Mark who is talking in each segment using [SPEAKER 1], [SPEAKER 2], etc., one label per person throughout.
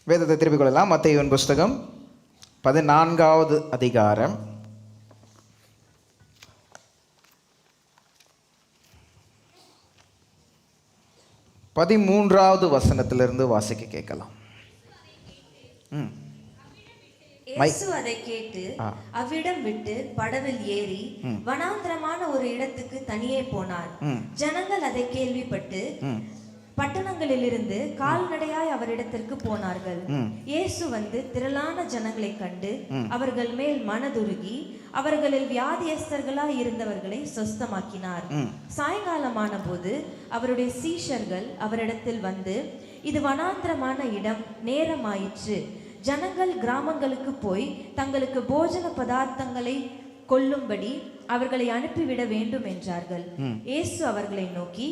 [SPEAKER 1] வேதத்தை திருப்பிக் கொள்ளலாம். மத்தேயுவின் புஸ்தகம் 14வது அதிகாரம் 13வது வசனத்திலிருந்து வாசிக்க கேட்கலாம்.
[SPEAKER 2] இயேசு அதை கேட்டு அவ்விடம் விட்டு படவில் ஏறி வனாந்திரமான ஒரு இடத்துக்கு தனியே போனார். ஜனங்கள் அதை கேள்விப்பட்டு பட்டணங்களிலிருந்து கால்நடையாய் அவரிடத்திற்கு போனார்கள். இயேசு வந்து திரளான ஜனங்களை கண்டு அவர்கள் மேல் மனதுருகி அவர்களில் வியாதியஸ்தர்களாய் இருந்தவர்களை சொஸ்தமாக்கினார். சாயங்காலமான போது அவருடைய சீஷர்கள் அவரிடத்தில் வந்து, இது வனாந்திரமான இடம், நேரமாயிற்று, ஜனங்கள் கிராமங்களுக்கு போய் தங்களுக்கு போஜன பதார்த்தங்களை கொள்ளும்படி அவர்களை அனுப்பிவிட வேண்டும் என்றார்கள். இயேசு அவர்களை நோக்கி,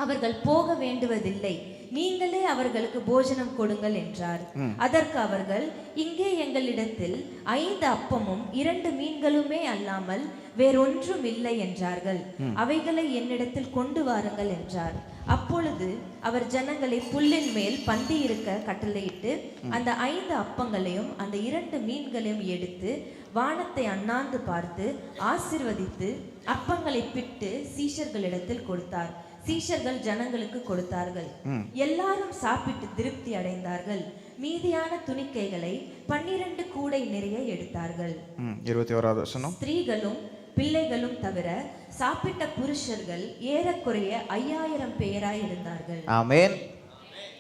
[SPEAKER 2] அவர்கள் போக வேண்டுவதில்லை, நீங்களே அவர்களுக்கு போஜனம் கொடுங்கள் என்றார். அதற்கு அவர்கள், இங்கே எங்களிடத்தில் 5 அப்பமும் 2 மீன்களுமே அல்லாமல் வேறொன்றும் இல்லை என்றார்கள். அவைகளை என்னிடத்தில் கொண்டு வாருங்கள் என்றார். அப்பொழுது அவர் ஜனங்களை புல்லின் மேல் பந்தி இருக்க கட்டளையிட்டு அந்த 5 அப்பங்களையும் அந்த 2 மீன்களையும் எடுத்து வானத்தை அண்ணாந்து பார்த்து ஆசீர்வதித்து அப்பங்களை பிட்டு சீஷர்களிடத்தில் கொடுத்தார். சீஷர்கள் ஜனங்களுக்கு கொடுத்தார்கள். எல்லாரும் சாப்பிட்டு திருப்தி அடைந்தார்கள். மீதியான துணிக்கைகளை 12 கூடை நிறைய எடுத்தார்கள்.
[SPEAKER 1] 21வது வசனம்.
[SPEAKER 2] ஸ்திரீகளும் பிள்ளைகளும் தவிர சாப்பிட்ட புருஷர்கள் ஏறக்குறைய 5000 பேராய் இருந்தார்கள்.
[SPEAKER 1] ஆமென்,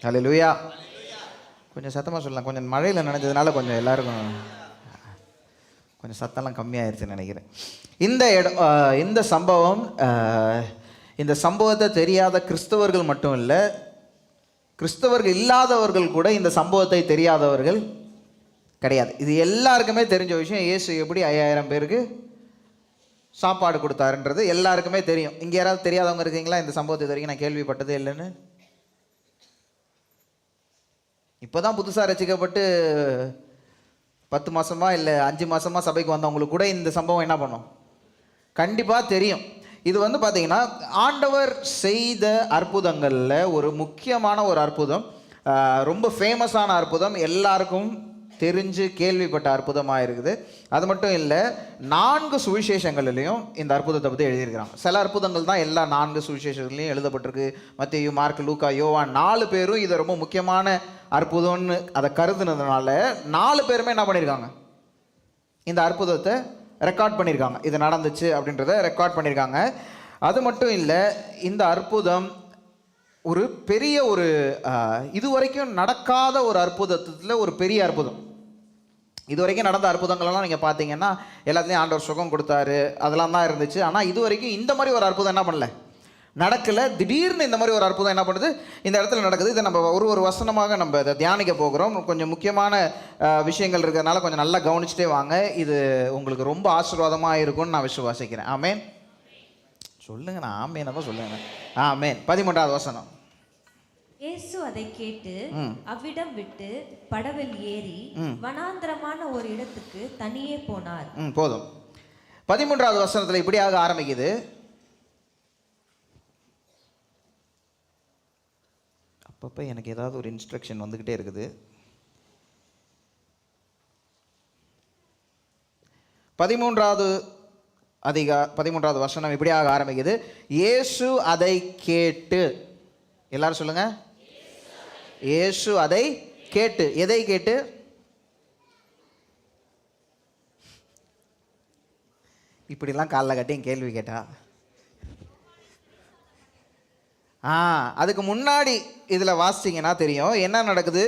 [SPEAKER 1] ஹல்லேலூயா. கொஞ்சம் சத்தமா சொல்லலாம். கொஞ்சம் மழையில் நனைஞ்சதுனால கொஞ்சம் எல்லாருக்கும் கொஞ்சம் சத்தம்லாம் கம்மியாயிருச்சுன்னு நினைக்கிறேன். இந்த சம்பவம், இந்த சம்பவத்தை தெரியாத கிறிஸ்தவர்கள் மட்டும் இல்லை, கிறிஸ்தவர்கள் இல்லாதவர்கள் கூட இந்த சம்பவத்தை தெரியாதவர்கள் கிடையாது. இது எல்லாருக்குமே தெரிஞ்ச விஷயம். இயேசு எப்படி 5000 பேருக்கு சாப்பாடு கொடுத்தாருன்றது எல்லாருக்குமே தெரியும். இங்கே யாராவது தெரியாதவங்க இருக்கீங்களா? இந்த சம்பவத்தை வரைக்கும் நான் கேள்விப்பட்டதே இல்லைன்னு. இப்போதான் புதுசாக ரசிக்கப்பட்டு 10 மாதமா இல்லை 5 மாதமா சபைக்கு வந்தவங்களுக்கு கூட இந்த சம்பவம் என்ன பண்ணும், கண்டிப்பாக தெரியும். இது வந்து பார்த்தீங்கன்னா ஆண்டவர் செய்த அற்புதங்களில் ஒரு முக்கியமான ஒரு அற்புதம், ரொம்ப ஃபேமஸான அற்புதம், எல்லாருக்கும் தெரிஞ்சு கேள்விப்பட்ட அற்புதமாக இருக்குது. அது மட்டும் இல்லை, 4 சுவிசேஷங்களிலையும் இந்த அற்புதத்தை பற்றி எழுதியிருக்கிறாங்க. சில அற்புதங்கள் தான் எல்லா 4 சுவிசேஷங்களையும் எழுதப்பட்டிருக்கு. மத்தேயு, மார்க், லூக்கா, யோவான் 4 பேரும் இதை ரொம்ப முக்கியமான அற்புதம்னு அதை கருதுனதுனால 4 பேருமே என்ன பண்ணியிருக்காங்க, இந்த அற்புதத்தை ரெக்கார்ட் பண்ணியிருக்காங்க. இது நடந்துச்சு அப்படின்றத ரெக்கார்ட் பண்ணியிருக்காங்க. அது மட்டும் இல்லை, இந்த அற்புதம் ஒரு பெரிய ஒரு இதுவரைக்கும் நடக்காத ஒரு அற்புதத்தில் ஒரு பெரிய அற்புதம். இதுவரைக்கும் நடந்த அற்புதங்களெல்லாம் நீங்கள் பார்த்தீங்கன்னா எல்லாத்துலேயும் ஆண்டவர் சுகம் கொடுத்தாரு, அதெல்லாம் தான் இருந்துச்சு. ஆனால் இது வரைக்கும் இந்த மாதிரி ஒரு அற்புதம் என்ன பண்ணல, நடக்கலை. திடீர்னு இந்த மாதிரி ஒரு அற்புதம் என்ன பண்ணுது, இந்த இடத்துல நடக்குது. இதை நம்ம ஒரு வசனமாக நம்ம இதை தியானிக்க போகிறோம். கொஞ்சம் முக்கியமான விஷயங்கள் இருக்கிறதுனால கொஞ்சம் நல்லா கவனிச்சுட்டே வாங்க. இது உங்களுக்கு ரொம்ப ஆசீர்வாதமாக இருக்கும்னு நான் விசுவாசிக்கிறேன். ஆமேன் சொல்லுங்க. நான் ஆமேன் தான் சொல்லுங்க. ஆமேன். 13வது வசனம்.
[SPEAKER 2] இயேசு அதை கேட்டு அவ்விடம் விட்டு படவில் ஏறி வனாந்திரமான ஒரு இடத்துக்கு தனியே போனார்.
[SPEAKER 1] போதும். 13வது வசனத்தில் இப்படியாக ஆரம்பிக்குது. அப்பப்போ எனக்கு ஏதாவது ஒரு இன்ஸ்ட்ரக்ஷன் வந்துக்கிட்டே இருக்குது. 13வது வசனம் இப்படியாக ஆரம்பிக்குது. இயேசு அதை கேட்டு, எல்லாரும் சொல்லுங்க, இயேசு அதை கேட்டு. எதை கேட்டு? இப்படிலாம் காலைல கட்டி கேள்வி கேட்டா அதுக்கு முன்னாடி இதில் வாசிங்கன்னா தெரியும் என்ன நடக்குது.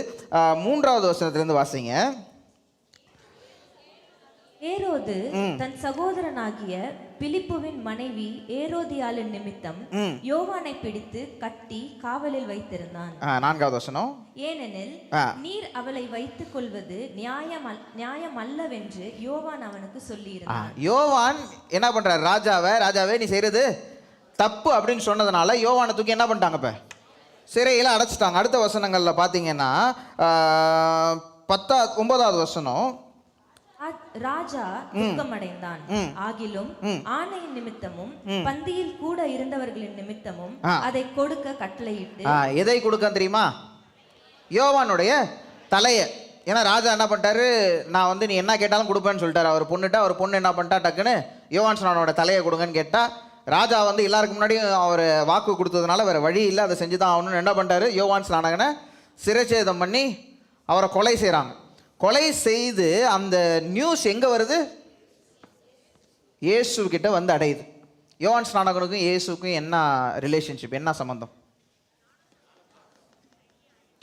[SPEAKER 1] 3வது வசனத்திலிருந்து வாசிங்க.
[SPEAKER 2] ஏரோது தன் சகோதரனாகிய பிலிப்புவின் மனைவி ஏரோதியாளின் நிமித்தம் யோவானை பிடித்து கட்டி காவலில் வைத்திருந்தான்.
[SPEAKER 1] 4வது வசனம்.
[SPEAKER 2] ஏனெனில் நீர் அவளை வைத்துக் கொள்வது நியாயம் அல்லவென்று யோவான் அவனுக்கு சொல்லியிருந்தான்.
[SPEAKER 1] யோவான் என்ன பண்றார், ராஜாவே நீ செய்யறது தப்பு அப்படின்னு சொன்னதுனால யோவானை தூக்கி என்ன பண்ணிட்டாங்க, இப்போ சிறையில் அடைச்சிட்டாங்க. அடுத்த வசனங்களில் பார்த்தீங்கன்னா 9வது வசனம்.
[SPEAKER 2] ராஜா துக்கமடைந்தான். ஆகிலும் ஆணையின் நிமித்தமும் பந்தியில் கூட இருந்தவர்களின் நிமித்தமும் அதை கொடுக்க கட்டளையிட்டு.
[SPEAKER 1] எதை கொடுக்க தெரியுமா? யோவானுடைய தலையை. ஏன்னா ராஜா என்ன பண்ணிட்டாரு, நான் வந்து நீ என்ன கேட்டாலும் கொடுப்பேன்னு சொல்லிட்டாரு. அவர் பொண்ணு என்ன பண்ணிட்டா, டக்குன்னு யோவான் ஸ்நானனோட தலையை கொடுங்கன்னு கேட்டால், ராஜா வந்து எல்லாருக்கும் முன்னாடியும் அவர் வாக்கு கொடுத்ததுனால வேறு வழி இல்லை, அதை செஞ்சு தான் ஆகணும்னு என்ன பண்ணிட்டாரு, யோவான் ஸ்நானகனை சிறைச்சேதம் பண்ணி அவரை கொலை செய்கிறாங்க. கொலை செய்து அந்த நியூஸ் எங்கே வருது, இயேசுக்கிட்ட வந்து அடையுது. யோவான் ஸ்நானகனுக்கும் இயேசுக்கும் என்ன ரிலேஷன்ஷிப், என்ன சம்பந்தம்?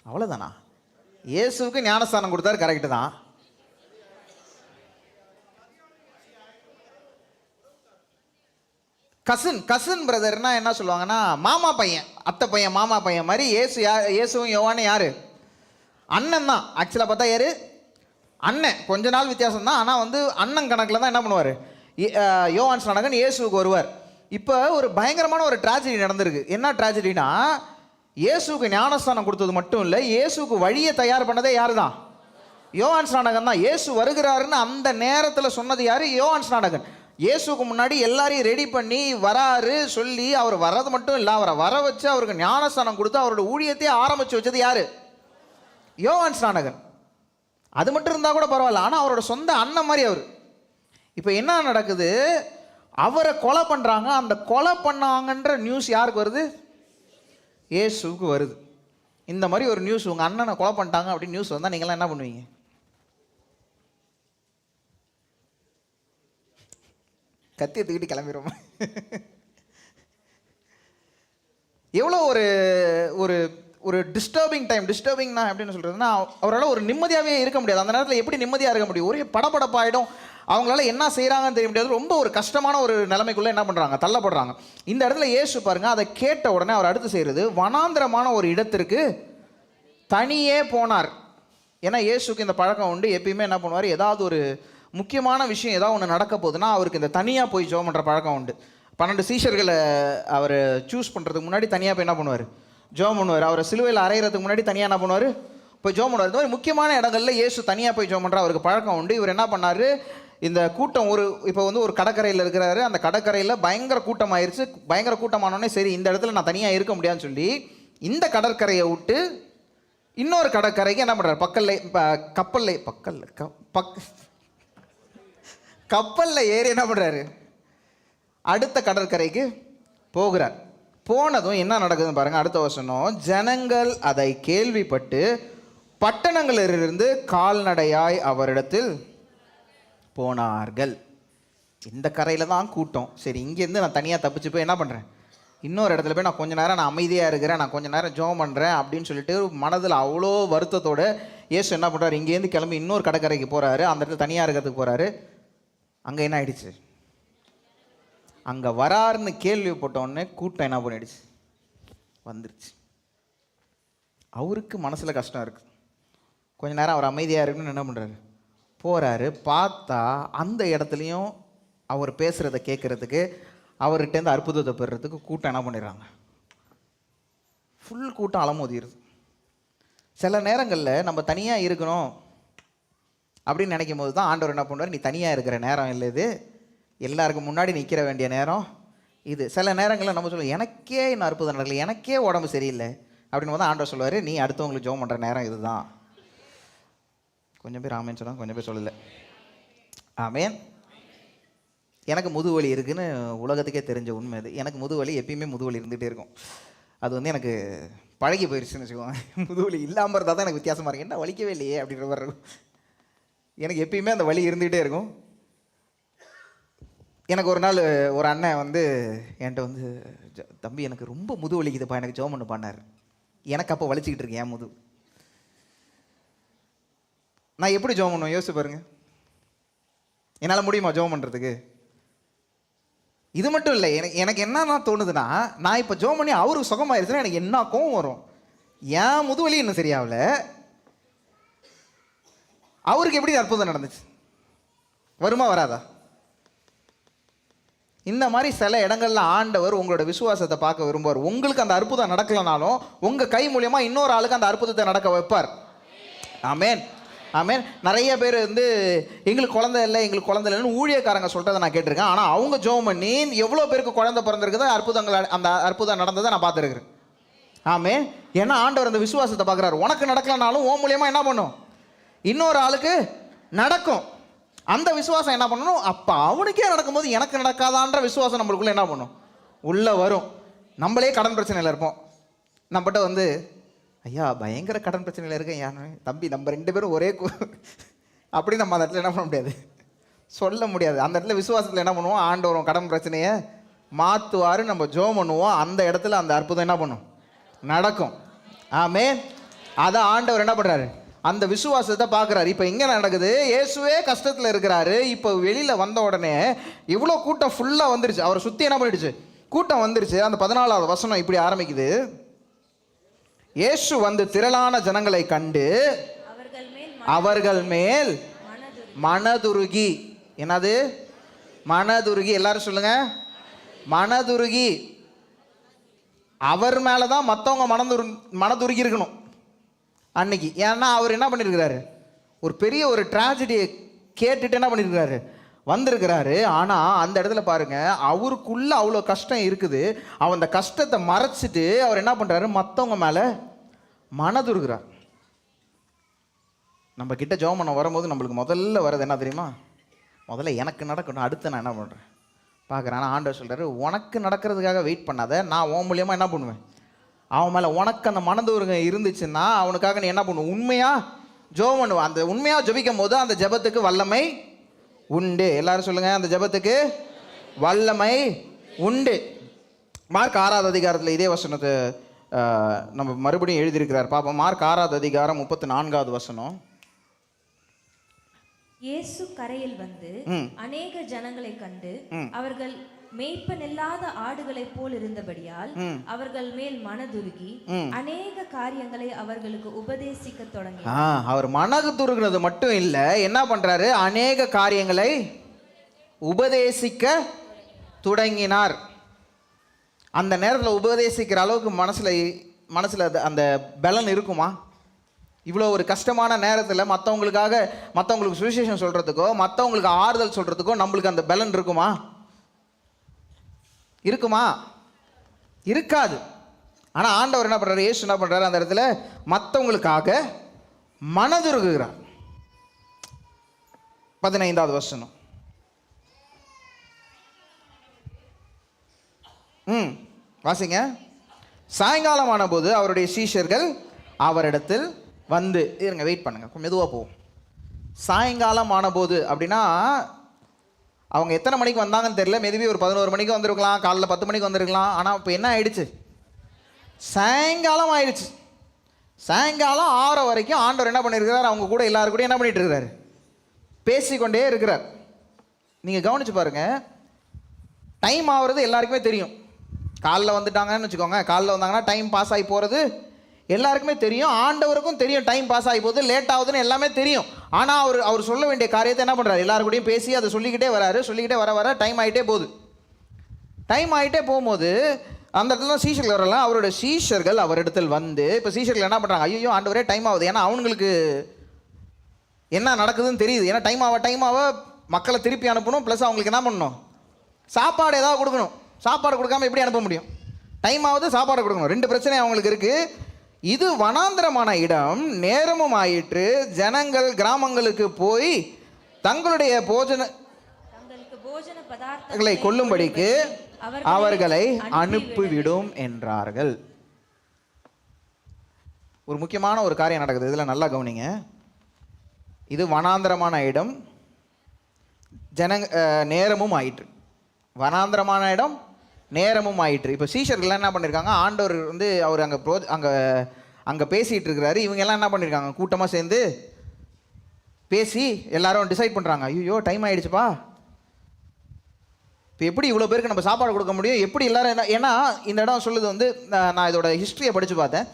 [SPEAKER 1] அவ்வளோதானா? இயேசுக்கு ஞானஸ்தானம் கொடுத்தாரு, கரெக்டு தான். கசின் பிரதர்னா என்ன சொல்லுவாங்கன்னா, மாமா பையன், அத்தை பையன், மாமா பையன் மாதிரி. இயேசுவும் யோவானும் யாரு? அண்ணன் தான். ஆக்சுவலாக பார்த்தா யாரு? அண்ணன். கொஞ்ச நாள் வித்தியாசம் தான், ஆனால் வந்து அண்ணன் கணக்கில் தான் என்ன பண்ணுவார் யோவான் ஸ்நானகன் இயேசுக்கு வருவார். இப்போ ஒரு பயங்கரமான ஒரு ட்ராஜடி நடந்திருக்கு. என்ன ட்ராஜடினா, இயேசுக்கு ஞானஸ்தானம் கொடுத்தது மட்டும் இல்லை, இயேசுக்கு வழியை தயார் பண்ணதே யாரு தான்? யோவான் ஸ்நானகன் தான். இயேசு வருகிறாருன்னு அந்த நேரத்தில் சொன்னது யாரு? யோவான் ஸ்நானகன். இயேசுக்கு முன்னாடி எல்லாரையும் ரெடி பண்ணி வராரு சொல்லி, அவர் வர்றது மட்டும் இல்லை, அவரை வர வச்சு அவருக்கு ஞானஸ்தானம் கொடுத்து அவரோட ஊழியத்தையே ஆரம்பித்து வச்சது யாரு? யோவான் ஸ்நானகன். அது மட்டும் இருந்தால் கூட பரவாயில்ல, ஆனால் அவரோட சொந்த அண்ணன் மாதிரி அவர். இப்போ என்ன நடக்குது, அவரை கொலை பண்ணுறாங்க. அந்த கொலை பண்ணாங்கன்ற நியூஸ் யாருக்கு வருது? இயேசுவுக்கு வருது. இந்த மாதிரி ஒரு நியூஸ், உங்கள் அண்ணனை கொலை பண்ணிட்டாங்க அப்படின்னு நியூஸ் வந்தால் நீங்களாம் என்ன பண்ணுவீங்க? கத்தி எடுத்துக்கிட்டு கிளம்பிடுவோம். எவ்வளோ ஒரு ஒரு ஒரு டிஸ்டர்பிங் டைம். டிஸ்டர்பிங்னா எப்படின்னு சொல்கிறதுனா, அவரால் ஒரு நிம்மதியாகவே இருக்க முடியாது. அந்த நேரத்தில் எப்படி நிம்மதியாக இருக்க முடியும்? ஒரே படபடப்பாயிடும். அவங்களால என்ன செய்கிறாங்கன்னு தெரிய முடியாது. ரொம்ப ஒரு கஷ்டமான ஒரு நிலைமைக்குள்ளே என்ன பண்ணுறாங்க, தள்ளப்படுறாங்க. இந்த இடத்துல இயேசு பாருங்க, அதை கேட்ட உடனே அவர் அடுத்து செய்கிறது, வனாந்திரமான ஒரு இடத்திற்கு தனியே போனார். ஏன்னா இயேசுக்கு இந்த பழக்கம் உண்டு. எப்பயுமே என்ன பண்ணுவார், ஏதாவது ஒரு முக்கியமான விஷயம் ஏதாவது ஒன்று நடக்க போகுதுன்னா அவருக்கு இந்த தனியாக போய் ஜெபம் பண்ணுற பழக்கம் உண்டு. 12 சீஷர்களை அவர் சூஸ் பண்ணுறதுக்கு முன்னாடி தனியாக போய் என்ன பண்ணுவார், ஜெபம் பண்ணுவார். அவரை சிலுவையில் அறையிறதுக்கு முன்னாடி தனியாக என்ன பண்ணுவார், போய் ஜெபம் பண்ணுவார். இந்த மாதிரி முக்கியமான இடங்களில் இயேசு தனியாக போய் ஜெபம் பண்ணுற அவருக்கு பழக்கம் உண்டு. இவர் என்ன பண்ணார், இந்த கூட்டம் இப்போ வந்து ஒரு கடற்கரையில் இருக்கிறாரு. அந்த கடற்கரையில் பயங்கர கூட்டம் ஆயிடுச்சு. பயங்கர கூட்டமானோடனே சரி, இந்த இடத்துல நான் தனியாக இருக்க முடியாதுன்னு சொல்லி இந்த கடற்கரையை விட்டு இன்னொரு கடற்கரைக்கு என்ன பண்ணுறாரு, கப்பலில் ஏறி என்ன பண்ணுறாரு, அடுத்த கடற்கரைக்கு போகிறார். போனதும் என்ன நடக்குதுன்னு பாருங்கள். அடுத்த வசனம், ஜனங்கள் அதை கேள்விப்பட்டு பட்டணங்களிலிருந்து கால்நடையாய் அவரிடத்தில் போனார்கள். இந்த கரையில் தான் கூட்டம். சரி, இங்கேருந்து நான் தனியாக தப்பிச்சு போய் என்ன பண்ணுறேன், இன்னொரு இடத்துல போய் நான் கொஞ்ச நேரம் நான் அமைதியாக இருக்கிறேன், நான் கொஞ்ச நேரம் ஜெபம் பண்ணுறேன் அப்படின்னு சொல்லிட்டு மனதில் அவ்வளோ வருத்தத்தோடு இயேசு என்ன பண்ணுறாரு, இங்கேருந்து கிளம்பி இன்னொரு கடற்கரைக்கு போகிறாரு. அந்த இடத்துல தனியாக இருக்கிறதுக்கு போகிறாரு. அங்கே என்ன ஆயிடுச்சு, அங்கே வராருன்னு கேள்விப்பட்டோடனே கூட்டம் என்ன பண்ணிடுச்சு, வந்துருச்சு. அவருக்கு மனசில் கஷ்டம் இருக்குது. கொஞ்ச நேரம் அவர் அமைதியாக இருக்குன்னு என்ன பண்ணுறாரு, போகிறாரு. பார்த்தா அந்த இடத்துலையும் அவர் பேசுகிறத கேட்குறதுக்கு, அவர்கிட்டேருந்து அற்புதத்தை பெறுறதுக்கு கூட்டம் என்ன பண்ணிடுறாங்க, ஃபுல் கூட்டம் அலமோதிடுது. சில நேரங்களில் நம்ம தனியாக இருக்கணும் அப்படின்னு நினைக்கும் போது தான் ஆண்டவர் என்ன பண்ணுவார், நீ தனியாக இருக்கிற நேரம் இல்லை இது, எல்லாருக்கும் முன்னாடி நிற்கிற வேண்டிய நேரம் இது. சில நேரங்களில் நம்ம சொல்லுவோம், எனக்கே இன்னும் அற்புதம் நடக்கல, எனக்கே உடம்பு சரியில்லை அப்படின்னு போது ஆண்டவர் சொல்லுவார், நீ அடுத்தவங்களுக்கு ஜெபம் பண்ணுற நேரம் இதுதான். கொஞ்சம் பேர் ஆமேன்னு சொன்னாங்க, கொஞ்சம் பேர் சொல்லலை. ஆமேன். எனக்கு முதுவலி இருக்குதுன்னு உலகத்துக்கே தெரிஞ்ச உண்மை அது. எனக்கு முதுவலி எப்பயுமே முதுவலி இருந்துகிட்டே இருக்கும். அது வந்து எனக்கு பழகி போயிடுச்சுன்னு வச்சுக்கோங்க. முதுவலி இல்லாமல் இருந்தால் தான் எனக்கு வித்தியாசமாக இருக்கும். என்ன வலிக்கவே இல்லையே அப்படின்ற மாதிரி இருக்கும். எனக்கு எப்பயுமே அந்த வலி இருந்துகிட்டே இருக்கும். எனக்கு ஒரு நாள் ஒரு அண்ணன் வந்து என்கிட்ட வந்து, தம்பி எனக்கு ரொம்ப முது வலிக்குதுப்பா, எனக்கு ஜெபம் பண்ணு பண்ணார். எனக்கு அப்போ வலிச்சிக்கிட்டு இருக்கேன் என் முது. நான் எப்படி ஜெபம் பண்ணுவேன் யோசிச்சு பாருங்க. என்னால் முடியுமா ஜெபம் பண்ணுறதுக்கு? இது மட்டும் இல்லை, எனக்கு என்னன்னா தோணுதுன்னா, நான் இப்போ ஜெபம் பண்ணி அவருக்கு சுகமாயிருச்சுன்னா எனக்கு என்ன கோவம் வரும். ஏன் முதுவலி இன்னும் சரியாகல, அவருக்கு எப்படி அற்புதம் நடந்துச்சு, வருமா வராதா? இந்த மாதிரி சில இடங்கள்ல ஆண்டவர் உங்களோட விசுவாசத்தை பார்க்க விரும்புவார். உங்களுக்கு அந்த அற்புதம் நடக்கலனாலும் உங்கள் கை மூலியமாக இன்னொரு ஆளுக்கு அந்த அற்புதத்தை நடக்க வைப்பார். ஆமேன், ஆமேன். நிறைய பேர் வந்து எங்களுக்கு குழந்தை எங்களுக்கு குழந்தை இல்லைன்னு ஊழியக்காரங்க சொல்கிறத நான் கேட்டிருக்கேன். ஆனால் அவங்க ஜெபம் பண்ணி எவ்வளோ பேருக்கு குழந்தை பிறந்திருக்குதோ அந்த அற்புதம் நடந்ததை நான் பார்த்துருக்குறேன். ஆமே. ஏன்னா ஆண்டவர் அந்த விசுவாசத்தை பார்க்குறாரு. உனக்கு நடக்கலனாலும் உன் மூலியமா என்ன பண்ணும், இன்னொரு ஆளுக்கு நடக்கும். அந்த விசுவாசம் என்ன பண்ணணும், அப்போ அவனுக்கே நடக்கும்போது எனக்கு நடக்காதான்ற விசுவாசம் நம்மளுக்குள்ள என்ன பண்ணும், உள்ளே வரும். நம்மளே கடன் பிரச்சனையில் இருப்போம். நம்மகிட்ட வந்து ஐயா பயங்கர கடன் பிரச்சனையில் இருக்கேன் யாரு தம்பி, நம்ம 2 பேரும் ஒரே அப்படி நம்ம அந்த இடத்துல என்ன பண்ண முடியாது, சொல்ல முடியாது. அந்த இடத்துல விசுவாசத்தில் என்ன பண்ணுவோம், ஆண்டவரும் கடன் பிரச்சனையை மாற்றுவார், நம்ம ஜெபம் பண்ணுவோம். அந்த இடத்துல அந்த அற்புதம் என்ன பண்ணும், நடக்கும். ஆமே. அதை ஆண்டவர் என்ன பண்ணுறாரு, அந்த விசுவாசத்தை பார்க்குறாரு. இப்போ எங்கே நடக்குது, இயேசுவே கஷ்டத்தில் இருக்கிறாரு. இப்போ வெளியில் வந்த உடனே இவ்வளோ கூட்டம் ஃபுல்லாக வந்துருச்சு, அவரை சுற்றி என்ன பண்ணிடுச்சு, கூட்டம் வந்துருச்சு. அந்த 14வது வசனம் இப்படி ஆரம்பிக்குது. இயேசு வந்து திரளான ஜனங்களை கண்டு அவர்கள் மேல் மனதுருகி, என்னது மனதுருகி, எல்லாரும் சொல்லுங்க மனதுருகி. அவர் மேலே தான் மற்றவங்க மனதுருகி இருக்கணும் அன்னைக்கு. ஏன்னா அவர் என்ன பண்ணியிருக்கிறாரு, ஒரு பெரிய ஒரு ட்ராஜடியை கேட்டுட்டு என்ன பண்ணியிருக்கிறாரு, வந்திருக்கிறாரு. ஆனால் அந்த இடத்துல பாருங்க, அவருக்குள்ள அவ்வளோ கஷ்டம் இருக்குது. அவன் அந்த கஷ்டத்தை மறைச்சிட்டு அவர் என்ன பண்ணுறாரு, மற்றவங்க மேலே மனதுருகிறார். நம்ம கிட்ட ஜெபம் பண்ண வரும்போது நம்மளுக்கு முதல்ல வர்றது என்ன தெரியுமா, முதல்ல எனக்கு நடக்கணும், அடுத்து நான் என்ன பண்ணுறேன் பார்க்குறேன். ஆனால் ஆண்டவர் சொல்கிறாரு, உனக்கு நடக்கிறதுக்காக வெயிட் பண்ணாத, நான் உன் மூலியமாக என்ன பண்ணுவேன், அவன் மேலே உனக்கு அந்த மனதுருக இருந்துச்சுன்னா அவனுக்காக நீ என்ன பண்ணுவோம், உண்மையாக ஜெபம் பண்ணுவான். அந்த உண்மையாக ஜெபிக்கும் போது அந்த ஜெபத்துக்கு வல்லமை உண்டு. எல்லாரும் சொல்லுங்கள், அந்த ஜெபத்துக்கு வல்லமை உண்டு. மார்க் 6வது அதிகாரத்தில் இதே வசனத்தை நம்ம மறுபடியும் எழுதியிருக்கிறார் பாப்போம். மார்க் 6வது அதிகாரம் 34வது வசனம்.
[SPEAKER 2] இயேசு கரையில் வந்து அநேக ஜனங்களை கண்டு அவர்கள் மேய்ப்பனில்லாத ஆடுகளைப் போல் இருந்தபடியால் அவர்கள் மேல் மனதுருகி அநேக காரியங்களை அவர்களுக்கு உபதேசிக்க தொடங்கினார்.
[SPEAKER 1] அவர் மனதுருகிறது மட்டும் இல்லை, என்ன பண்றாரு, அநேக காரியங்களை உபதேசிக்க தொடங்கினார். அந்த நேரத்தில் உபதேசிக்கிற அளவுக்கு மனசுல அந்த பலன் இருக்குமா? இவ்வளோ ஒரு கஷ்டமான நேரத்தில் மற்றவங்களுக்கு சுவிசேஷம் சொல்கிறதுக்கோ மற்றவங்களுக்கு ஆறுதல் சொல்கிறதுக்கோ நம்மளுக்கு அந்த பலன் இருக்குமா? இருக்குமா? இருக்காது. ஆனால் ஆண்டவர் என்ன பண்ணுறாரு, இயேசு என்ன பண்ணுறாரு, அந்த இடத்துல மற்றவங்களுக்காக மனதுருகுகிறார். 15வது வசனம். வாசிங்க. சாயங்காலமான போது அவருடைய சீஷர்கள் அவரிடத்தில் வந்து, இருங்க வெயிட் பண்ணுங்க, மெதுவாக போவோம். சாயங்காலம் ஆன போது அப்படின்னா அவங்க எத்தனை மணிக்கு வந்தாங்கன்னு தெரியல. மெதுவி ஒரு 11 மணிக்கு வந்திருக்கலாம், காலைல 10 மணிக்கு வந்திருக்கலாம். ஆனால் இப்போ என்ன ஆயிடுச்சு, சாயங்காலம் ஆயிடுச்சு. சாயங்காலம் 6 வரைக்கும் ஆண்டவர் என்ன பண்ணியிருக்கிறார், அவங்க கூட எல்லாரும் கூட என்ன பண்ணிட்டு இருக்கிறாரு, பேசிக்கொண்டே இருக்கிறார். நீங்கள் கவனிச்சு பாருங்க, டைம் ஆகுறது எல்லாருக்குமே தெரியும். காலைல வந்துட்டாங்கன்னு வச்சுக்கோங்க, காலைல வந்தாங்கன்னா டைம் பாஸ் ஆகி போகிறது எல்லாருக்குமே தெரியும். ஆண்டவருக்கும் தெரியும் டைம் பாஸ் ஆகி போகுது, லேட் ஆகுதுன்னு எல்லாமே தெரியும். ஆனால் அவர் சொல்ல வேண்டிய காரியத்தை என்ன பண்ணுறாரு, எல்லாரும் கூடயும் பேசி அதை சொல்லிக்கிட்டே வர டைம் ஆகிட்டே போகுது. டைம் ஆகிட்டே போகும்போது அந்த இடத்துல சீஷர்கள் வரலாம். அவரோட சீஷர்கள் அவரிடத்தில் வந்து, இப்போ சீஷர்கள் என்ன பண்ணுறாங்க, ஐயோ ஆண்டவரே டைம் ஆகுது. ஏன்னா அவங்களுக்கு என்ன நடக்குதுன்னு தெரியுது. ஏன்னா டைம் ஆக மக்களை திருப்பி அனுப்பணும், ப்ளஸ் அவங்களுக்கு என்ன பண்ணணும், சாப்பாடு ஏதாவது கொடுக்கணும். சாப்பாடு கொடுக்காம எப்படி அனுப்ப முடியும், டைம் ஆகுது, சாப்பாடு கொடுக்கணும். 2 பிரச்சனை அவங்களுக்கு இருக்குது. இது வனாந்திரமான இடம், நேரமும் ஆயிற்று. ஜனங்கள் கிராமங்களுக்கு போய் தங்களுடைய போஜன பதார்த்தங்களை கொல்லும்படிக்கு அவர்களை அனுப்பிவிடும் என்றார்கள். ஒரு முக்கியமான ஒரு காரியம் நடக்குது இதில், நல்லா கவனிங்க. இது வனாந்திரமான இடம், நேரமும் ஆயிற்று. வனாந்திரமான இடம், நேரமும் ஆயிற்று. இப்போ சீஷர்கள்லாம் என்ன பண்ணியிருக்காங்க, ஆண்டவர் வந்து அவர் அங்கே பேசிகிட்டு இருக்கிறாரு. இவங்கெல்லாம் என்ன பண்ணியிருக்காங்க, கூட்டமாக சேர்ந்து பேசி எல்லாரும் டிசைட் பண்ணுறாங்க, ஐயோ டைம் ஆகிடுச்சுப்பா, இப்போ எப்படி இவ்வளோ பேருக்கு நம்ம சாப்பாடு கொடுக்க முடியும், எப்படி எல்லாரும் ஏன்னா இந்த இடம் சொல்லுது வந்து, நான் இதோட ஹிஸ்ட்ரியை படித்து பார்த்தேன்.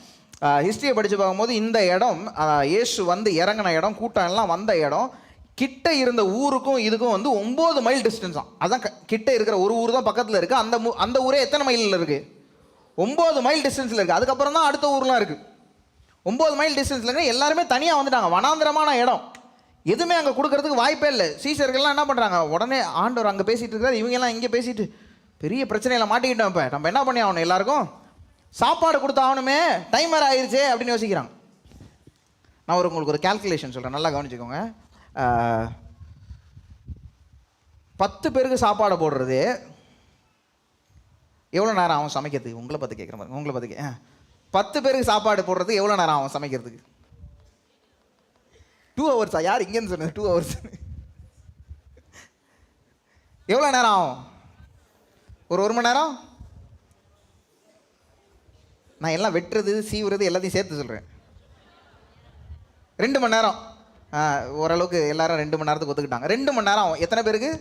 [SPEAKER 1] ஹிஸ்ட்ரியை படித்து பார்க்கும்போது இந்த இடம் இயேசு வந்து இறங்கின இடம், கூட்டம் எல்லாம் வந்த இடம், கிட்ட இருந்த ஊருக்கும் இதுக்கும் வந்து 9 மைல் டிஸ்டன்ஸ் தான். அதான் கிட்ட இருக்கிற ஒரு ஊர் தான் பக்கத்தில் இருக்குது. அந்த ஊரே எத்தனை மைலில் இருக்குது, 9 மைல் டிஸ்டன்ஸில் இருக்குது. அதுக்கப்புறம் தான் அடுத்த ஊர்லாம் இருக்குது. 9 மைல் டிஸ்டன்ஸில் இருக்குது. எல்லாருமே தனியாக வந்துட்டாங்க. வனாந்திரமான இடம், எதுவுமே அங்கே கொடுக்கறதுக்கு வாய்ப்பே இல்லை. சீஷர்கள்லாம் என்ன பண்ணுறாங்க, உடனே ஆண்டவர் அங்கே பேசிகிட்டு இருக்கிறார், இவங்கெல்லாம் இங்கே பேசிட்டு பெரிய பிரச்சனையில் மாட்டிக்கிட்டோம். இப்போ நம்ம என்ன பண்ணி ஆகணும், எல்லாருக்கும் சாப்பாடு கொடுத்தாகணுமே, டைம் வேறு ஆயிடுச்சே அப்படின்னு யோசிக்கிறாங்க. நான் உங்களுக்கு ஒரு கால்குலேஷன் சொல்கிறேன், நல்லா கவனிச்சுக்கோங்க. 10 பேருக்கு சாப்பாடு போடுறது எவ்வளோ நேரம் ஆகும் சமைக்கிறதுக்கு? உங்களை பார்த்து கேட்குற மாதிரி, உங்களை பார்த்து 10 பேருக்கு சாப்பாடு போடுறதுக்கு எவ்வளோ நேரம் ஆகும் சமைக்கிறதுக்கு? 2 ஹவர்ஸா? யார் இங்கேன்னு சொன்னது 2 ஹவர்ஸ்? எவ்வளோ நேரம் ஆகும்? ஒரு மணி நேரம்? நான் எல்லாம் வெட்டுறது சீவுறது எல்லாத்தையும் சேர்த்து சொல்கிறேன். 2 மணி நேரம். ஓரளவுக்கு எல்லாரும் 2 மணி நேரத்துக்கு ஒத்துக்கிட்டாங்க. 2 மணி நேரம் ஆகும். எத்தனை பேருக்கு?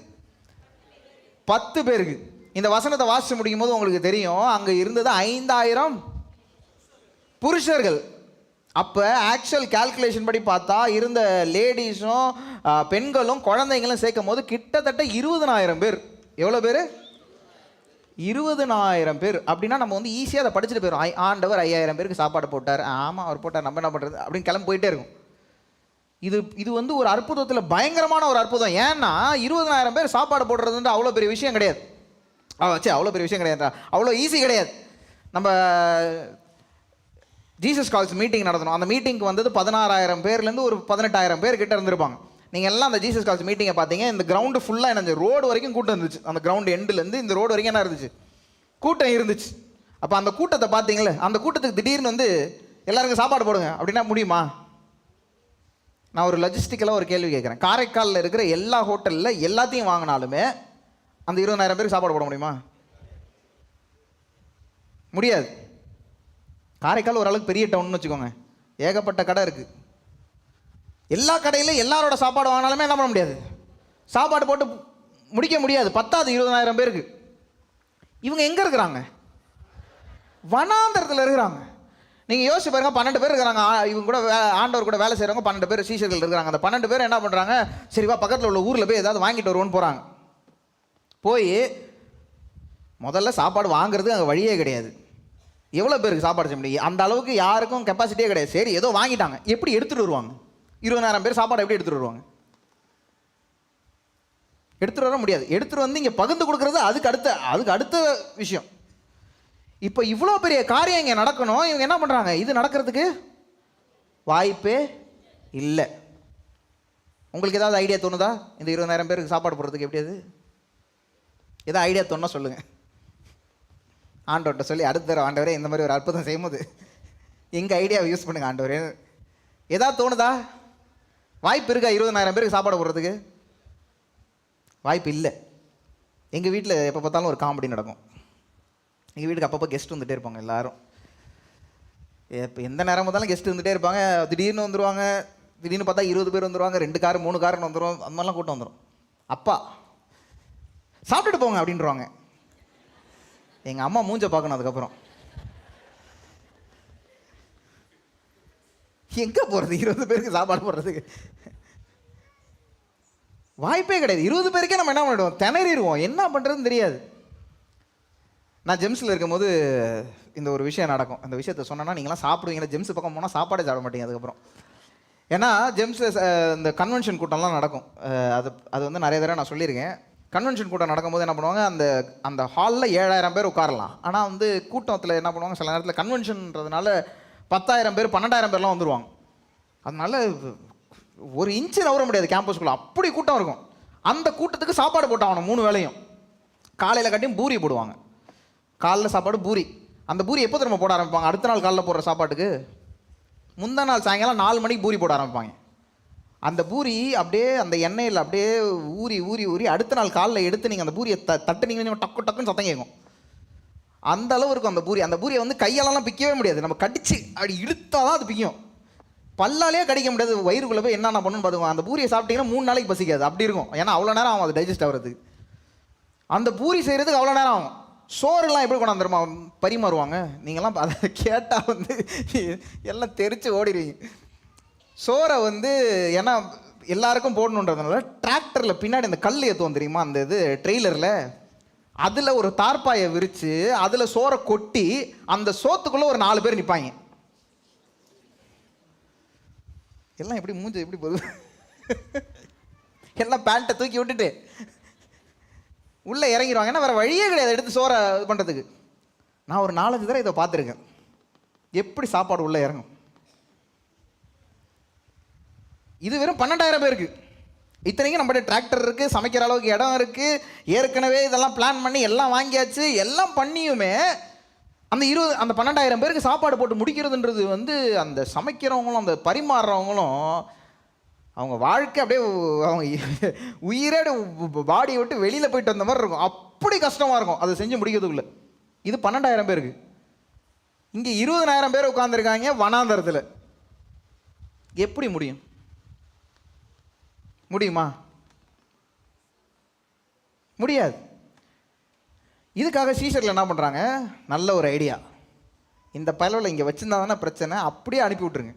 [SPEAKER 1] 10 பேருக்கு. இந்த வசனத்தை வாசித்து முடிக்கும் போது உங்களுக்கு தெரியும், அங்கே இருந்தது 5000 புருஷர்கள். அப்போ ஆக்சுவல் கால்குலேஷன் படி பார்த்தா இருந்த லேடிஸும் பெண்களும் குழந்தைங்களும் சேர்க்கும் போது கிட்டத்தட்ட 20,000 பேர். எவ்வளோ பேர்? 20,000 பேர். அப்படின்னா நம்ம வந்து ஈஸியாக அதை படிச்சுட்டு போயிடும். ஆண்டவர் 5000 பேருக்கு சாப்பாடு போட்டார், ஆமாம் அவர் போட்டார், நம்ம என்ன பண்ணுறது அப்படின்னு கிளம்பி போயிட்டே இருக்கும். இது வந்து ஒரு அற்புதத்தில் பயங்கரமான ஒரு அற்புதம். ஏன்னா 20,000 பேர் சாப்பாடு போடுறது அவ்வளோ பெரிய விஷயம் கிடையாது. அவ்வளோ பெரிய விஷயம் கிடையாது, அவ்வளோ ஈஸி கிடையாது. நம்ம ஜீசஸ் கால்ஸ் மீட்டிங் நடத்தணும். அந்த மீட்டிங்க்கு வந்தது 16,000 பேர்லேருந்து ஒரு 18,000 பேர் கிட்ட இருந்திருப்பாங்க. நீங்கள் எல்லாம் அந்த ஜீசஸ் கால்ஸ் மீட்டிங்கை பார்த்தீங்க, இந்த கிரவுண்டு ஃபுல்லாக என்ன ரோடு வரைக்கும் கூட்டம் இருந்துச்சு. அந்த கிரவுண்டு எண்டுலேருந்து இந்த ரோடு வரைக்கும் என்ன இருந்துச்சு? கூட்டம் இருந்துச்சு. அப்போ அந்த கூட்டத்தை பார்த்தீங்களே, அந்த கூட்டத்துக்கு திடீர்னு வந்து எல்லாருக்கும் சாப்பாடு போடுங்க அப்படின்னா முடியுமா? நான் ஒரு லஜிஸ்டிக்கலாக ஒரு கேள்வி கேட்குறேன். காரைக்காலில் இருக்கிற எல்லா ஹோட்டலில் எல்லாத்தையும் வாங்கினாலுமே அந்த 20,000 பேருக்கு சாப்பாடு போட முடியுமா? முடியாது. காரைக்கால் ஓரளவுக்கு பெரிய டவுன்னு வச்சுக்கோங்க, ஏகப்பட்ட கடை இருக்குது. எல்லா கடையிலும் எல்லாரோட சாப்பாடு வாங்கினாலுமே என்ன பண்ண முடியாது, சாப்பாடு போட்டு முடிக்க முடியாது. 20,000 பேருக்கு. இவங்க எங்கே இருக்கிறாங்க? வனாந்தரத்தில் இருக்கிறாங்க. நீங்கள் யோசிச்சு பாருங்க, 12 பேர் இருக்கிறாங்க. இவங்க கூட ஆண்டவர் கூட வேலை செய்கிறவங்க 12 பேர் சீஷர்கள் இருக்கிறாங்க. அந்த 12 பேர் என்ன பண்ணுறாங்க, சரிவா பக்கத்தில் உள்ள ஊரில் போய் ஏதாவது வாங்கிட்டு வருவோன்னு போகிறாங்க. போய் முதல்ல சாப்பாடு வாங்குறது அங்கே வழியே கிடையாது. எவ்வளோ பேருக்கு சாப்பாடு செய்ய முடியும்? அந்த அளவுக்கு யாருக்கும் கெப்பாசிட்டியே கிடையாது. சரி ஏதோ வாங்கிட்டாங்க, எப்படி எடுத்துகிட்டு வருவாங்க? 20,000 பேர் சாப்பாடு எப்படி எடுத்துகிட்டு வருவாங்க? எடுத்துகிட்டு வர முடியாது. எடுத்துகிட்டு வந்து இங்கே பகிர்ந்து கொடுக்குறது அதுக்கு அடுத்த விஷயம். இப்போ இவ்வளோ பெரிய காரியம் இங்கே நடக்கணும், இவங்க என்ன பண்ணுறாங்க, இது நடக்கிறதுக்கு வாய்ப்பே இல்லை. உங்களுக்கு ஏதாவது ஐடியா தோணுதா? இந்த 20,000 பேருக்கு சாப்பாடு போடுறதுக்கு எப்படியாது ஏதாவது ஐடியா தோணுன்னா சொல்லுங்கள். ஆண்டவர்கிட்ட சொல்லி அடுத்த தடவை, ஆண்டவரே இந்த மாதிரி ஒரு அற்புதம் செய்யும்போது எங்கள் ஐடியாவை யூஸ் பண்ணுங்கள் ஆண்டவரே. ஏதாவது தோணுதா? வாய்ப்பு இருக்கா 20,000 பேருக்கு சாப்பாடு போடுறதுக்கு? வாய்ப்பு இல்லை. எங்கள் வீட்டில் எப்போ பார்த்தாலும் ஒரு காமெடி நடக்கும். எங்கள் வீட்டுக்கு அப்பப்போ கெஸ்ட் வந்துகிட்டே இருப்பாங்க. எல்லோரும் இப்போ எந்த நேரம் பார்த்தாலும் கெஸ்ட் வந்துகிட்டே இருப்பாங்க. திடீர்னு வந்துடுவாங்க. திடீர்னு பார்த்தா 20 பேர் வந்துடுவாங்க. 2 கார் 3 காருன்னு வந்துடும். அந்த மாதிரிலாம் கூட்டம் வந்துடும். அப்பா சாப்பிட்டுட்டு போங்க அப்படின்றவாங்க. எங்கள் அம்மா மூஞ்ச பார்க்கணும். அதுக்கப்புறம் எங்கே போகிறது 20 பேருக்கு சாப்பாடு போடுறதுக்கு? வாய்ப்பே கிடையாது. 20 பேருக்கே நம்ம என்ன பண்ணிடுவோம், திணறிடுவோம். என்ன பண்ணுறதுன்னு தெரியாது. நான் ஜெம்ஸில் இருக்கும்போது இந்த ஒரு விஷயம் நடக்கும். அந்த விஷயத்த சொன்னேன்னா நீங்களாம் சாப்பிடுவீங்களா? ஜெம்ஸ் பக்கம் போனால் சாப்பாடே சாப்பிட மாட்டீங்க அதுக்கப்புறம். ஏன்னா ஜெம்ஸில் இந்த கன்வென்ஷன் கூட்டம்லாம் நடக்கும். அது வந்து நிறைய தடவை நான் சொல்லியிருக்கேன். கன்வென்ஷன் கூட்டம் நடக்கும்போது என்ன பண்ணுவாங்க, அந்த ஹாலில் 7,000 பேர் உட்காரலாம். ஆனால் வந்து கூட்டத்தில் என்ன பண்ணுவாங்க, சில நேரத்தில் கன்வென்ஷன்றதுனால 10,000 பேர் 12,000 பேர்லாம் வந்துடுவாங்க. அதனால ஒரு இன்ச்சு நவர முடியாது கேம்பஸ்குள்ளே, அப்படி கூட்டம் இருக்கும். அந்த கூட்டத்துக்கு சாப்பாடு போட்டாகணும் 3 வேளையும். காலையில் கட்டியும் பூரி போடுவாங்க. காலைல சாப்பாடு பூரி. அந்த பூரி எப்போ திரும்ப போட ஆரம்பிப்பாங்க? அடுத்த நாள் காலைல போடுற சாப்பாட்டுக்கு முந்தா நாள் சாயங்காலம் 4 மணிக்கு பூரி போட ஆரம்பிப்பாங்க. அந்த பூரி அப்படியே அந்த எண்ணெயில் அப்படியே ஊறி ஊறி ஊறி அடுத்த நாள் காலைல எடுத்து நீங்கள் அந்த பூரியை தட்டுனீங்கன்னு டக்கு டக்குன்னு சத்தம் கேட்கும். அந்த அளவு இருக்கும் அந்த பூரி. அந்த பூரியை வந்து கையாலலாம் பிக்கவே முடியாது. நம்ம கடிச்சு அப்படி இழுத்தால் தான் அது பிக்கும். பல்லாலேயே கடிக்க முடியாது. வயிறுக்குள்ளே போய் என்னென்ன பண்ணணும்னு பார்த்துக்கோங்க. அந்த பூரியை சாப்பிட்டீங்கன்னா 3 நாளைக்கு பசிக்காது. அப்படி இருக்கும். ஏன்னா அவ்வளோ நேரம் ஆகும் அது டைஜஸ்ட் ஆகிறதுக்கு. அந்த பூரி செய்கிறதுக்கு அவ்வளோ நேரம் ஆகும். சோறுலாம் எப்படி கொண்டாந்துருமா பரிமாறுவாங்க? நீங்கள்லாம் அதை கேட்டால் வந்து எல்லாம் தெரிச்சு ஓடிடுவீங்க. சோறை வந்து ஏன்னா எல்லாருக்கும் போடணுன்றதுனால டிராக்டரில் பின்னாடி அந்த கல் ஏற்றுவோம் தெரியுமா, அந்த இது ட்ரெய்லரில், அதில் ஒரு தார்ப்பாயை விரித்து அதில் சோறை கொட்டி அந்த சோத்துக்குள்ளே ஒரு 4 பேர் நிற்பாங்க. எல்லாம் எப்படி மூஞ்சி எப்படி போகுது, எல்லாம் பேண்ட்டை தூக்கி விட்டுட்டு உள்ளே இறங்கிடுவாங்க. ஏன்னா வேறு வழியே கிடையாது எடுத்து சோறை இது பண்ணுறதுக்கு. நான் ஒரு 4-5 தடவை இதை பார்த்துருக்கேன். எப்படி சாப்பாடு உள்ளே இறங்கும். இது வெறும் 12,000 பேருக்கு. இத்தனைக்கும் நம்மகிட்ட டிராக்டர் இருக்குது, சமைக்கிற அளவுக்கு இடம் இருக்குது, ஏற்கனவே இதெல்லாம் பிளான் பண்ணி எல்லாம் வாங்கியாச்சு. எல்லாம் பண்ணியுமே அந்த 12,000 பேருக்கு சாப்பாடு போட்டு முடிக்கிறதுன்றது வந்து அந்த சமைக்கிறவங்களும் அந்த பரிமாறுறவங்களும் அவங்க வாழ்க்கை அப்படியே அவங்க உயிரே பாடியை விட்டு வெளியில் போயிட்டு வந்த மாதிரி இருக்கும். அப்படி கஷ்டமாக இருக்கும் அதை செஞ்சு முடிக்கிறதுக்குள்ள. இது 12,000 பேருக்கு. இங்கே 20,000 பேர் உட்காந்துருக்காங்க வனாந்தரத்தில். எப்படி முடியும்? முடியுமா? முடியாது. இதுக்காக சீஷர்கள் என்ன பண்ணுறாங்க? நல்ல ஒரு ஐடியா. இந்த பலவில் இங்கே வச்சுருந்தா தானே பிரச்சனை, அப்படியே அனுப்பி விட்ருங்க,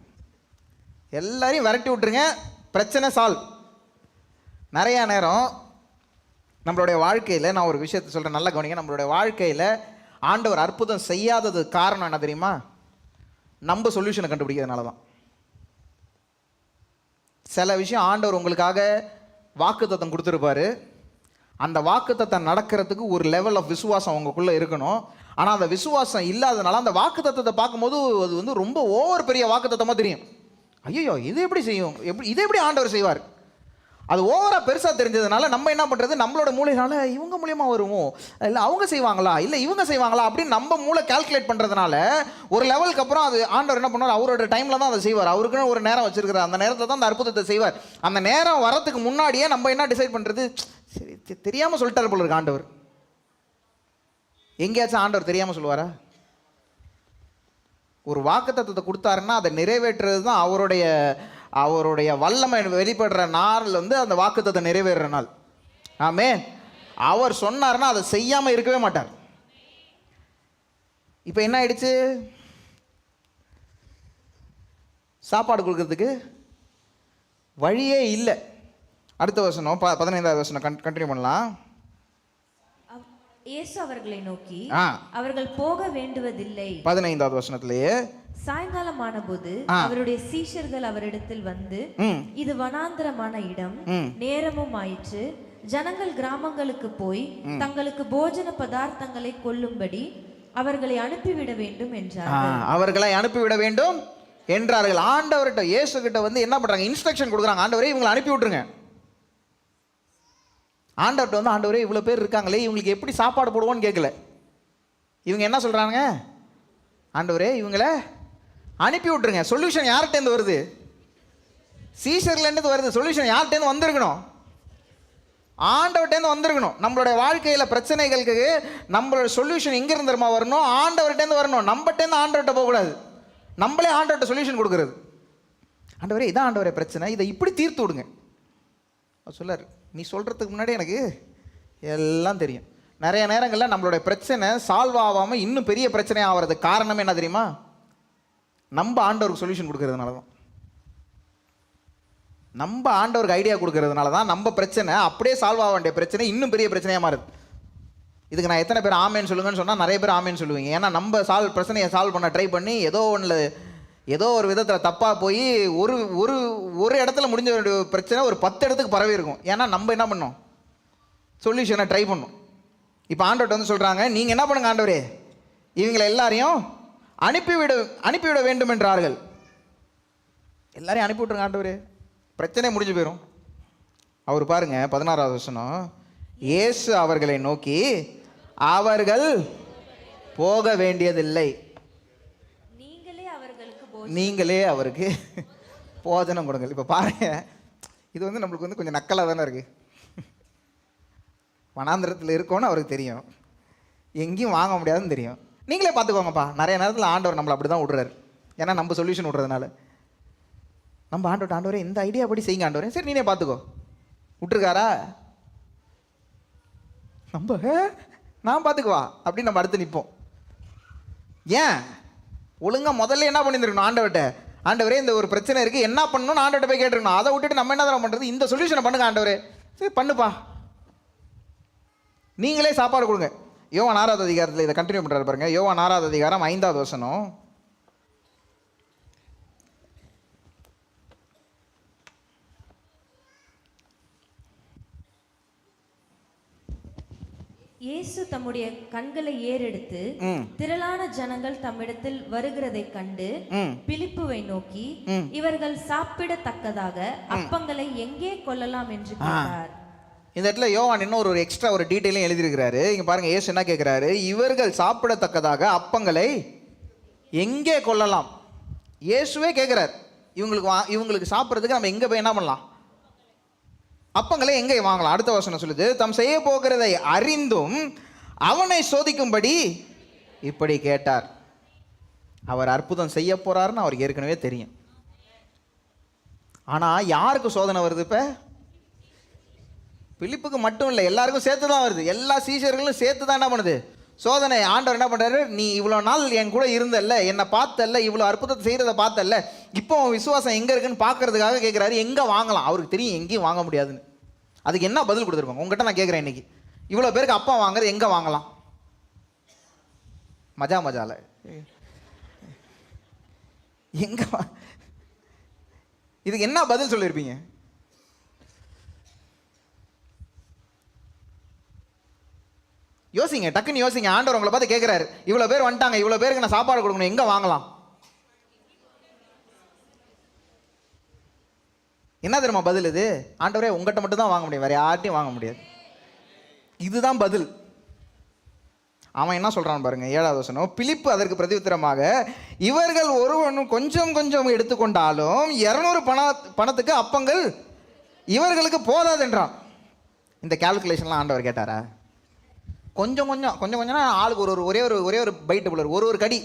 [SPEAKER 1] எல்லாரையும் விரட்டி விட்ருங்க, பிரச்சனை சால்வ். நிறையா நேரம் நம்மளுடைய வாழ்க்கையில், நான் ஒரு விஷயத்தை சொல்கிறேன், நல்லா கவனிங்க. நம்மளுடைய வாழ்க்கையில் ஆண்டவர் அற்புதம் செய்யாதது காரணம் என்ன தெரியுமா? நம்ம சொல்யூஷனை கண்டுபிடிக்கிறதுனால தான். சில விஷயம் ஆண்டவர் உங்களுக்காக வாக்குத்தத்தம் கொடுத்துருப்பாரு. அந்த வாக்குத்தத்தம் நடக்கிறதுக்கு ஒரு லெவல் ஆஃப் விசுவாசம் உங்களுக்குள்ளே இருக்கணும். ஆனால் அந்த விசுவாசம் இல்லாதனால அந்த வாக்குத்தத்தத்தை பார்க்கும்போது அது வந்து ரொம்ப ஓவர் பெரிய வாக்குத்தத்தமாக தெரியும். ஐயோ இது எப்படி செய்யும், இதை எப்படி ஆண்டவர் செய்வார்? அது ஓவராக பெருசாக தெரிஞ்சதுனால நம்ம என்ன பண்ணுறது, நம்மளோட மூளையினால இவங்க மூலியமாக வருவோம், இல்லை அவங்க செய்வாங்களா, இல்லை இவங்க செய்வாங்களா அப்படின்னு நம்ம மூளை கால்குலேட் பண்ணுறதுனால ஒரு லெவலுக்கு அப்புறம் அது ஆண்டவர் என்ன பண்ணுவார், அவரோட டைமில் தான் அதை செய்வார். அவருக்குன்னு ஒரு நேரம் வச்சிருக்கிறார், அந்த நேரத்தில் தான் அந்த அற்புதத்தை செய்வார். அந்த நேரம் வரத்துக்கு முன்னாடியே நம்ம என்ன டிசைட் பண்ணுறது, சரி தெரியாமல் சொல்லிட்டார் போல இருக்கு ஆண்டவர். எங்கேயாச்சும் ஆண்டவர் தெரியாமல் சொல்லுவாரா? ஒரு வாக்குத்தத்தத்தை கொடுத்தாருன்னா அதை நிறைவேற்றுறது தான் அவருடைய வல்லமை வெளிப்படுற நாள் வந்து அந்த வாக்குத்தத்தத்தை நிறைவேறுற நாள். ஆமென். அவர் சொன்னார்னா அதை செய்யாமல் இருக்கவே மாட்டார். இப்போ என்ன ஆயிடுச்சு? சாப்பாடு கொடுக்கறதுக்கு வழியே இல்லை. அடுத்த வசனம் 15வது வசனம் கண்டினியூ பண்ணலாம்.
[SPEAKER 2] இயேசு அவர்களை நோக்கி, அவர்கள் போக வேண்டுவதில்லை.
[SPEAKER 1] 15வது வசனத்திலேயே,
[SPEAKER 2] சாயங்காலமான போது அவருடைய சீஷர்கள் அவரிடத்தில் வந்து, இது வனாந்தரமான இடம், நேரமும் ஆயிற்று, ஜனங்கள் கிராமங்களுக்கு போய் தங்களுக்கு போஜன பதார்த்தங்களை கொள்ளும்படி அவர்களை அனுப்பிவிட வேண்டும் என்றார்கள்.
[SPEAKER 1] அவர்களை அனுப்பிவிட வேண்டும் என்றார்கள். ஆண்டவர்கிட்ட, இயேசு கிட்ட வந்து என்ன பண்றாங்க, இன்ஸ்ட்ரக்ஷன் கொடுக்குறாங்க. ஆண்டவரே இவங்களை அனுப்பி விட்டுருங்க. ஆண்டவர்கிட்ட வந்து, ஆண்டவரே இவ்வளோ பேர் இருக்காங்களே, இவங்களுக்கு எப்படி சாப்பாடு போடுவோன்னு கேட்கல. இவங்க என்ன சொல்கிறாங்க, ஆண்டவரே இவங்களை அனுப்பி விட்டுருங்க. சொல்யூஷன் யார்கிட்டேருந்து வருது? சீஷர்லேருந்து வருது. சொல்யூஷன் யார்கிட்டேருந்து வந்திருக்கணும்? ஆண்டவர்கிட்டேருந்து வந்திருக்கணும். நம்மளுடைய வாழ்க்கையில் பிரச்சனைகளுக்கு நம்மளோட சொல்யூஷன் எங்கேருந்து தெரியுமா வரணும்? ஆண்டவர்கிட்டேருந்து வரணும். நம்மகிட்டேருந்து ஆண்டவர்கிட்ட போகக்கூடாது. நம்மளே ஆண்டவர்கிட்ட சொல்யூஷன் கொடுக்குறது. ஆண்டவரே இதான் ஆண்டவரே பிரச்சனை, இதை இப்படி தீர்த்து விடுங்க. சொல்லார், நீ சொல்கிறதுக்கு முன்னாடி எனக்கு எல்லாம் தெரியும். நிறைய நேரங்களில் நம்மளுடைய பிரச்சனை சால்வ் ஆகாமல் இன்னும் பெரிய பிரச்சனை ஆகிறதுக்கு காரணம் என்ன தெரியுமா? நம்ம ஆண்டவருக்கு சொல்யூஷன் கொடுக்கறதுனால தான். நம்ம ஆண்டவருக்கு ஐடியா கொடுக்கறதுனால தான் நம்ம பிரச்சனை அப்படியே சால்வ் ஆக வேண்டிய பிரச்சனை இன்னும் பெரிய பிரச்சனையாக மாறுது. இதுக்கு நான் எத்தனை பேர் ஆமேன்னு சொல்லுங்கன்னு சொன்னால் நிறைய பேர் ஆமேன்னு சொல்லுவீங்க. ஏன்னா நம்ம பிரச்சனையை சால்வ் பண்ண ட்ரை பண்ணி ஏதோ ஒரு விதத்தில் தப்பாக போய் ஒரு இடத்துல முடிஞ்ச வேண்டிய பிரச்சனை ஒரு 10 இடத்துக்கு பரவி இருக்கும். ஏன்னா நம்ம என்ன பண்ணோம், சொல்யூஷனை ட்ரை பண்ணோம். இப்போ ஆண்டவர்கிட்ட வந்து சொல்கிறாங்க, நீங்கள் என்ன பண்ணுங்க ஆண்டவரே, இவங்களை எல்லாரையும் அனுப்பிவிட வேண்டும் என்றார்கள். எல்லாரையும் அனுப்பிவிட்டுருங்க ஆண்டவரே, பிரச்சனை முடிஞ்சு போயிடும். அவர் பாருங்க 16வது வசனம், இயேசு அவர்களை நோக்கி, அவர்கள் போக வேண்டியதில்லை, நீங்களே அவருக்கு போஜனம் கொடுங்கள். இப்போ பாருங்க, இது வந்து நம்மளுக்கு வந்து கொஞ்சம் நக்கலாக தானே இருக்குது. வனாந்திரத்தில் இருக்கோன்னு அவருக்கு தெரியும், எங்கேயும் வாங்க முடியாதுன்னு தெரியும். நீங்களே பார்த்துக்கோங்கப்பா. நிறைய நேரத்தில் ஆண்டவர் நம்மளை அப்படி தான் விட்றாரு. ஏன்னா நம்ம சொல்யூஷன் விட்றதுனால நம்ம ஆண்டவரே இந்த ஐடியா படி செய்யுங்க ஆண்டவரே, சரி நீனே பார்த்துக்கோ விட்டுருக்காரா? நான் பார்த்துக்குவா அப்படின்னு நம்ம அடுத்து நிற்போம். ஏன் ஒழுங்காக முதல்ல என்ன பண்ணியிருக்கணும், ஆண்டவரே இந்த ஒரு பிரச்சனை இருக்குது, என்ன பண்ணணும்னு ஆண்டவர்கிட்ட போய் கேட்டுருக்கணும். அதை விட்டுட்டு நம்ம என்ன தான் பண்ணுறது, இந்த சொல்யூஷனை பண்ணுங்க ஆண்டவரே, சரி பண்ணுப்பா, நீங்களே சாப்பாடு கொடுங்க. யோவான் 6வது அதிகாரத்தில் இதை கண்டினியூ பண்ணுறாரு பாருங்க. யோவான் 6வது அதிகாரம் 5வது வசனம்,
[SPEAKER 2] இயேசு தம்முடைய கண்களை ஏறெடுத்து திரளான ஜனங்கள் தம்மிடத்தில் வருகிறதை கண்டு பிலிப்புவை நோக்கி, இவர்கள் சாப்பிடத்தக்கதாக அப்பங்களை எங்கே கொள்ளலாம் என்று கேட்டார்.
[SPEAKER 1] இந்த இடத்துல யோவான் இன்னும் ஒரு எக்ஸ்ட்ரா ஒரு டீட்டெயிலும் எழுதியிருக்கிறாரு. இங்க பாருங்க, இயேசு என்ன கேட்கிறாரு, இவர்கள் சாப்பிடத்தக்கதாக அப்பங்களை எங்கே கொள்ளலாம். இயேசுவே கேட்கிறார், இவங்களுக்கு சாப்பிட்றதுக்கு நம்ம எங்க போய் என்ன பண்ணலாம், அப்பங்களை எங்கே வாங்கலாம். அடுத்த வசனம் சொல்லுது, தம் செய்ய போகிறதை அறிந்தும் அவனை சோதிக்கும்படி இப்படி கேட்டார். அவர் அற்புதம் செய்ய போறாருன்னு அவருக்கு ஏற்கனவே தெரியும். ஆனா யாருக்கு சோதனை வருது? இப்ப பிலிப்புக்கு மட்டும் இல்லை, எல்லாருக்கும் சேர்த்து தான் வருது. எல்லா சீஷர்களும் சேர்த்து தான் என்ன பண்ணுது சோதனை. ஆண்டவர் என்ன பண்றாரு, நீ இவ்வளோ நாள் என் கூட இருந்தல்ல, என்னை பார்த்தல்ல, இவ்வளோ அற்புதத்தை செய்கிறத பார்த்தல்ல, இப்போ உன் விசுவாசம் எங்கே இருக்குன்னு பார்க்கறதுக்காக கேட்குறாரு, எங்கே வாங்கலாம். அவருக்கு தெரியும் எங்கேயும் வாங்க முடியாதுன்னு. அதுக்கு என்ன பதில் கொடுத்துருப்பாங்க உங்ககிட்ட நான் கேட்குறேன் இன்னைக்கு, இவ்வளோ பேருக்கு அப்பா வாங்குறது எங்கே வாங்கலாம்? மஜால எங்க இதுக்கு என்ன பதில் சொல்லியிருப்பீங்க? யோசிங்க, டக்குன்னு யோசிங்க. ஆண்டவர் உங்களை பார்த்து கேட்குறாரு, இவ்வளோ பேர் வந்துட்டாங்க, இவ்வளோ பேருக்கு நான் சாப்பாடு கொடுக்கணும், எங்கே வாங்கலாம்? என்ன தெரியுமா பதில்? இது ஆண்டவரே உங்கள்கிட்ட மட்டும் தான் வாங்க முடியும், வேற யார்ட்டையும் வாங்க முடியாது. இதுதான் பதில். அவன் என்ன சொல்கிறான் பாருங்க, 7வது வசனம். பிலிப்பு அதற்கு பிரதியுத்தரமாக, இவர்கள் ஒருவனும் கொஞ்சம் கொஞ்சம் எடுத்துக்கொண்டாலும் 200 பணத்துக்கு அப்பங்கள் இவர்களுக்கு போதாது என்றான். இந்த கால்குலேஷன்லாம் ஆண்டவர் கேட்டாரா? கொஞ்சம் கொஞ்சம்னா ஆளுக்கு ஒரே ஒரு பைட்டு போல ஒரு கடி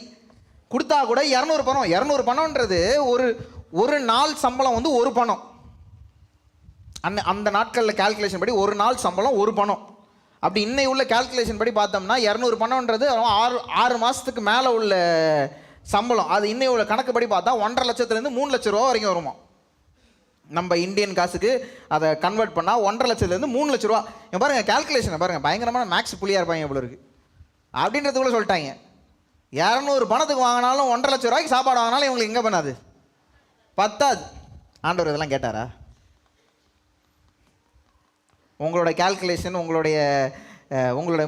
[SPEAKER 1] கொடுத்தா கூட 200 பணம். 200 பணம்ன்றது ஒரு நாள் சம்பளம் வந்து ஒரு பணம். அந்த நாட்களில் கால்குலேஷன் படி ஒரு நாள் சம்பளம் ஒரு பணம். அப்படி இன்னை உள்ள கால்குலேஷன் படி பார்த்தோம்னா 200 பணம்ன்றது 6 மாதத்துக்கு மேலே உள்ள சம்பளம். அது இன்னை உள்ள கணக்குப்படி பார்த்தா 1.5 லட்சத்துலேருந்து 3 லட்ச ரூபா வரைக்கும் வருமா. நம்ம இந்தியன் காசுக்கு அதை கன்வெர்ட் பண்ணால் 1.5 லட்சத்துலேருந்து 3 லட்ச ரூபா. பாருங்கள் கால்குலேஷனை பாருங்கள், பயங்கரமான மேக்ஸ் புள்ளியாக இருப்பாங்க இவ்வளோ இருக்குது அப்படின்றதுக்குள்ள சொல்லிட்டாங்க. 200 பணத்துக்கு வாங்கினாலும் 1.5 லட்ச ரூபாய்க்கு சாப்பாடு வாங்கினாலும் இவங்களுக்கு எங்கே பண்ணாது, பத்தாது. ஆண்டவர் இதெல்லாம் கேட்டாரா? உங்களோட கால்குலேஷன், உங்களுடைய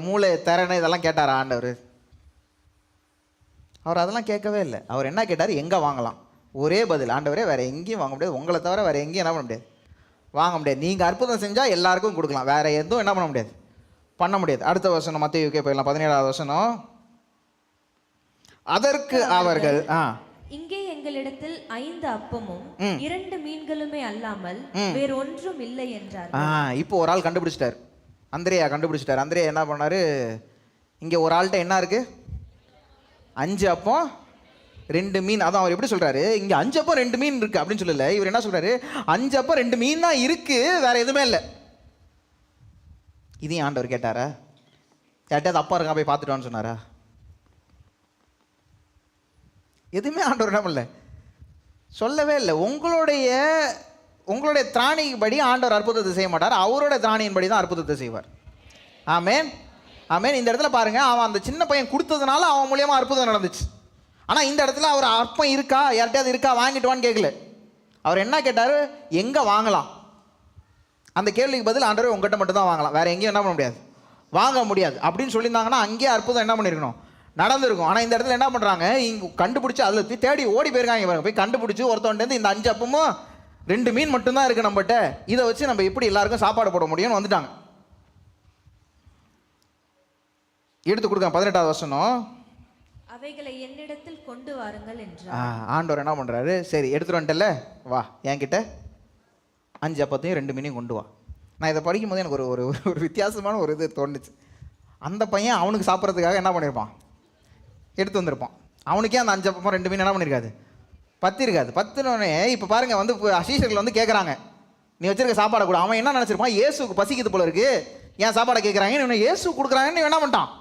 [SPEAKER 1] மூளை திறனை இதெல்லாம் கேட்டாரா ஆண்டவர்? அவர் அதெல்லாம் கேட்கவே இல்லை. அவர் என்ன கேட்டார், எங்கே வாங்கலாம். ஒரே பதில், ஆண்டவரே வேறு எங்கேயும் வாங்க முடியாது, உங்களை தவிர வேறு எங்கேயும் என்ன பண்ண முடியாது, வாங்க முடியாது. நீங்கள் அற்புதம் செஞ்சால் எல்லாருக்கும் கொடுக்கலாம், வேறு எதுவும் என்ன பண்ண முடியாது, பண்ண முடியாது. அடுத்த வசனம் மத்தேயுக்கே போயிடலாம், 17வது வசனம். அதற்கு அவர்கள்,
[SPEAKER 2] இங்கே எங்களிடத்தில் 5 அப்பமும் 2 மீன்களுமே அல்லாமல் வேறு ஒன்றும் இல்லை என்றார்.
[SPEAKER 1] இப்போ ஒரு ஆள் கண்டுபிடிச்சிட்டார், அந்திரேயா கண்டுபிடிச்சிட்டார். அந்திரேயா என்ன பண்ணாரு, இங்கே ஒரு ஆள்கிட்ட என்ன இருக்கு, 5 அப்பம் 2 மீன். அதான் அவர் எப்படி சொல்றாரு, இங்க 5 அப்பம் 2 மீன் இருக்கு அப்படின்னு சொல்லல. இவர் என்ன சொல்றாரு, 5 அப்பம் 2 மீன் தான் இருக்கு, வேற எதுவுமே இல்லை. இதையும் ஆண்டவர் கேட்டாரா? யார்ட்டாவது அப்பா இருக்கா போய் பார்த்துட்டு சொன்னாரா? எதுவுமே ஆண்டவர் என்ன பண்ணல, சொல்லவே இல்லை. உங்களுடைய திராணிபடி ஆண்டவர் அற்புதத்தை செய்ய மாட்டார், அவரோட திராணியின்படி தான் அற்புதத்தை செய்வார். ஆமேன் ஆமேன். இந்த இடத்துல பாருங்க, அவன் அந்த சின்ன பையன் கொடுத்ததுனால அவன் மூலியமா அற்புதம் நடந்துச்சு. ஆனால் இந்த இடத்துல அவர் அப்பம் இருக்கா, யார்கிட்டயாவது இருக்கா, வாங்கிட்டு வான்னு கேட்கல. அவர் என்ன கேட்டார், எங்கே வாங்கலாம். அந்த கேள்விக்கு பதில், ஆண்டவரே உங்ககிட்ட மட்டும் தான் வாங்கலாம், வேற எங்கேயும் என்ன பண்ண முடியாது, வாங்க முடியாது அப்படின்னு சொல்லியிருந்தாங்கன்னா அங்கேயே அற்புதம் என்ன பண்ணியிருக்கணும், நடந்திருக்கும். ஆனால் இந்த இடத்துல என்ன பண்ணுறாங்க, இங்கே கண்டுபிடிச்சி அதில் தேடி ஓடி போயிருக்காங்க. போய் கண்டுபிடிச்சி ஒருத்தவன்ட்டு இந்த 5 அப்பமும் 2 மீன் மட்டும்தான் இருக்குது நம்மகிட்ட, இதை வச்சு நம்ம எப்படி எல்லாருக்கும் சாப்பாடு போட முடியும்னு வந்துட்டாங்க. எடுத்து கொடுக்க 18வது வசனம்.
[SPEAKER 2] அவைகளை என்னிடத்தில் கொண்டு வாருங்கள் என்றார்.
[SPEAKER 1] ஆண்டவர் என்ன பண்ணுறாரு, சரி எடுத்துட்டு வந்துட்டல, வா என்கிட்ட 5 அப்பத்தையும் 2 மீனையும் கொண்டு வா. நான் இதை படிக்கும் போது எனக்கு ஒரு வித்தியாசமான ஒரு இது தோணுச்சு. அந்த பையன் அவனுக்கு சாப்பிட்றதுக்காக என்ன பண்ணியிருப்பான், எடுத்து வந்திருப்பான். அவனுக்கே அந்த 5 அப்பம் 2 மீன் என்ன பண்ணியிருக்காது, பத்திருக்காது. பத்துனோடனே இப்போ பாருங்கள் வந்து சீஷர்கள் வந்து கேட்குறாங்க, நீ வச்சிருக்க சாப்பாடை கூட. அவன் என்ன நினச்சிருப்பான், இயேசுக்கு பசிக்குது போல இருக்கு, ஏன் சாப்பாடை கேட்குறாங்க, இவனை இயேசு கொடுக்குறாங்கன்னு என்ன பண்ணிட்டான்,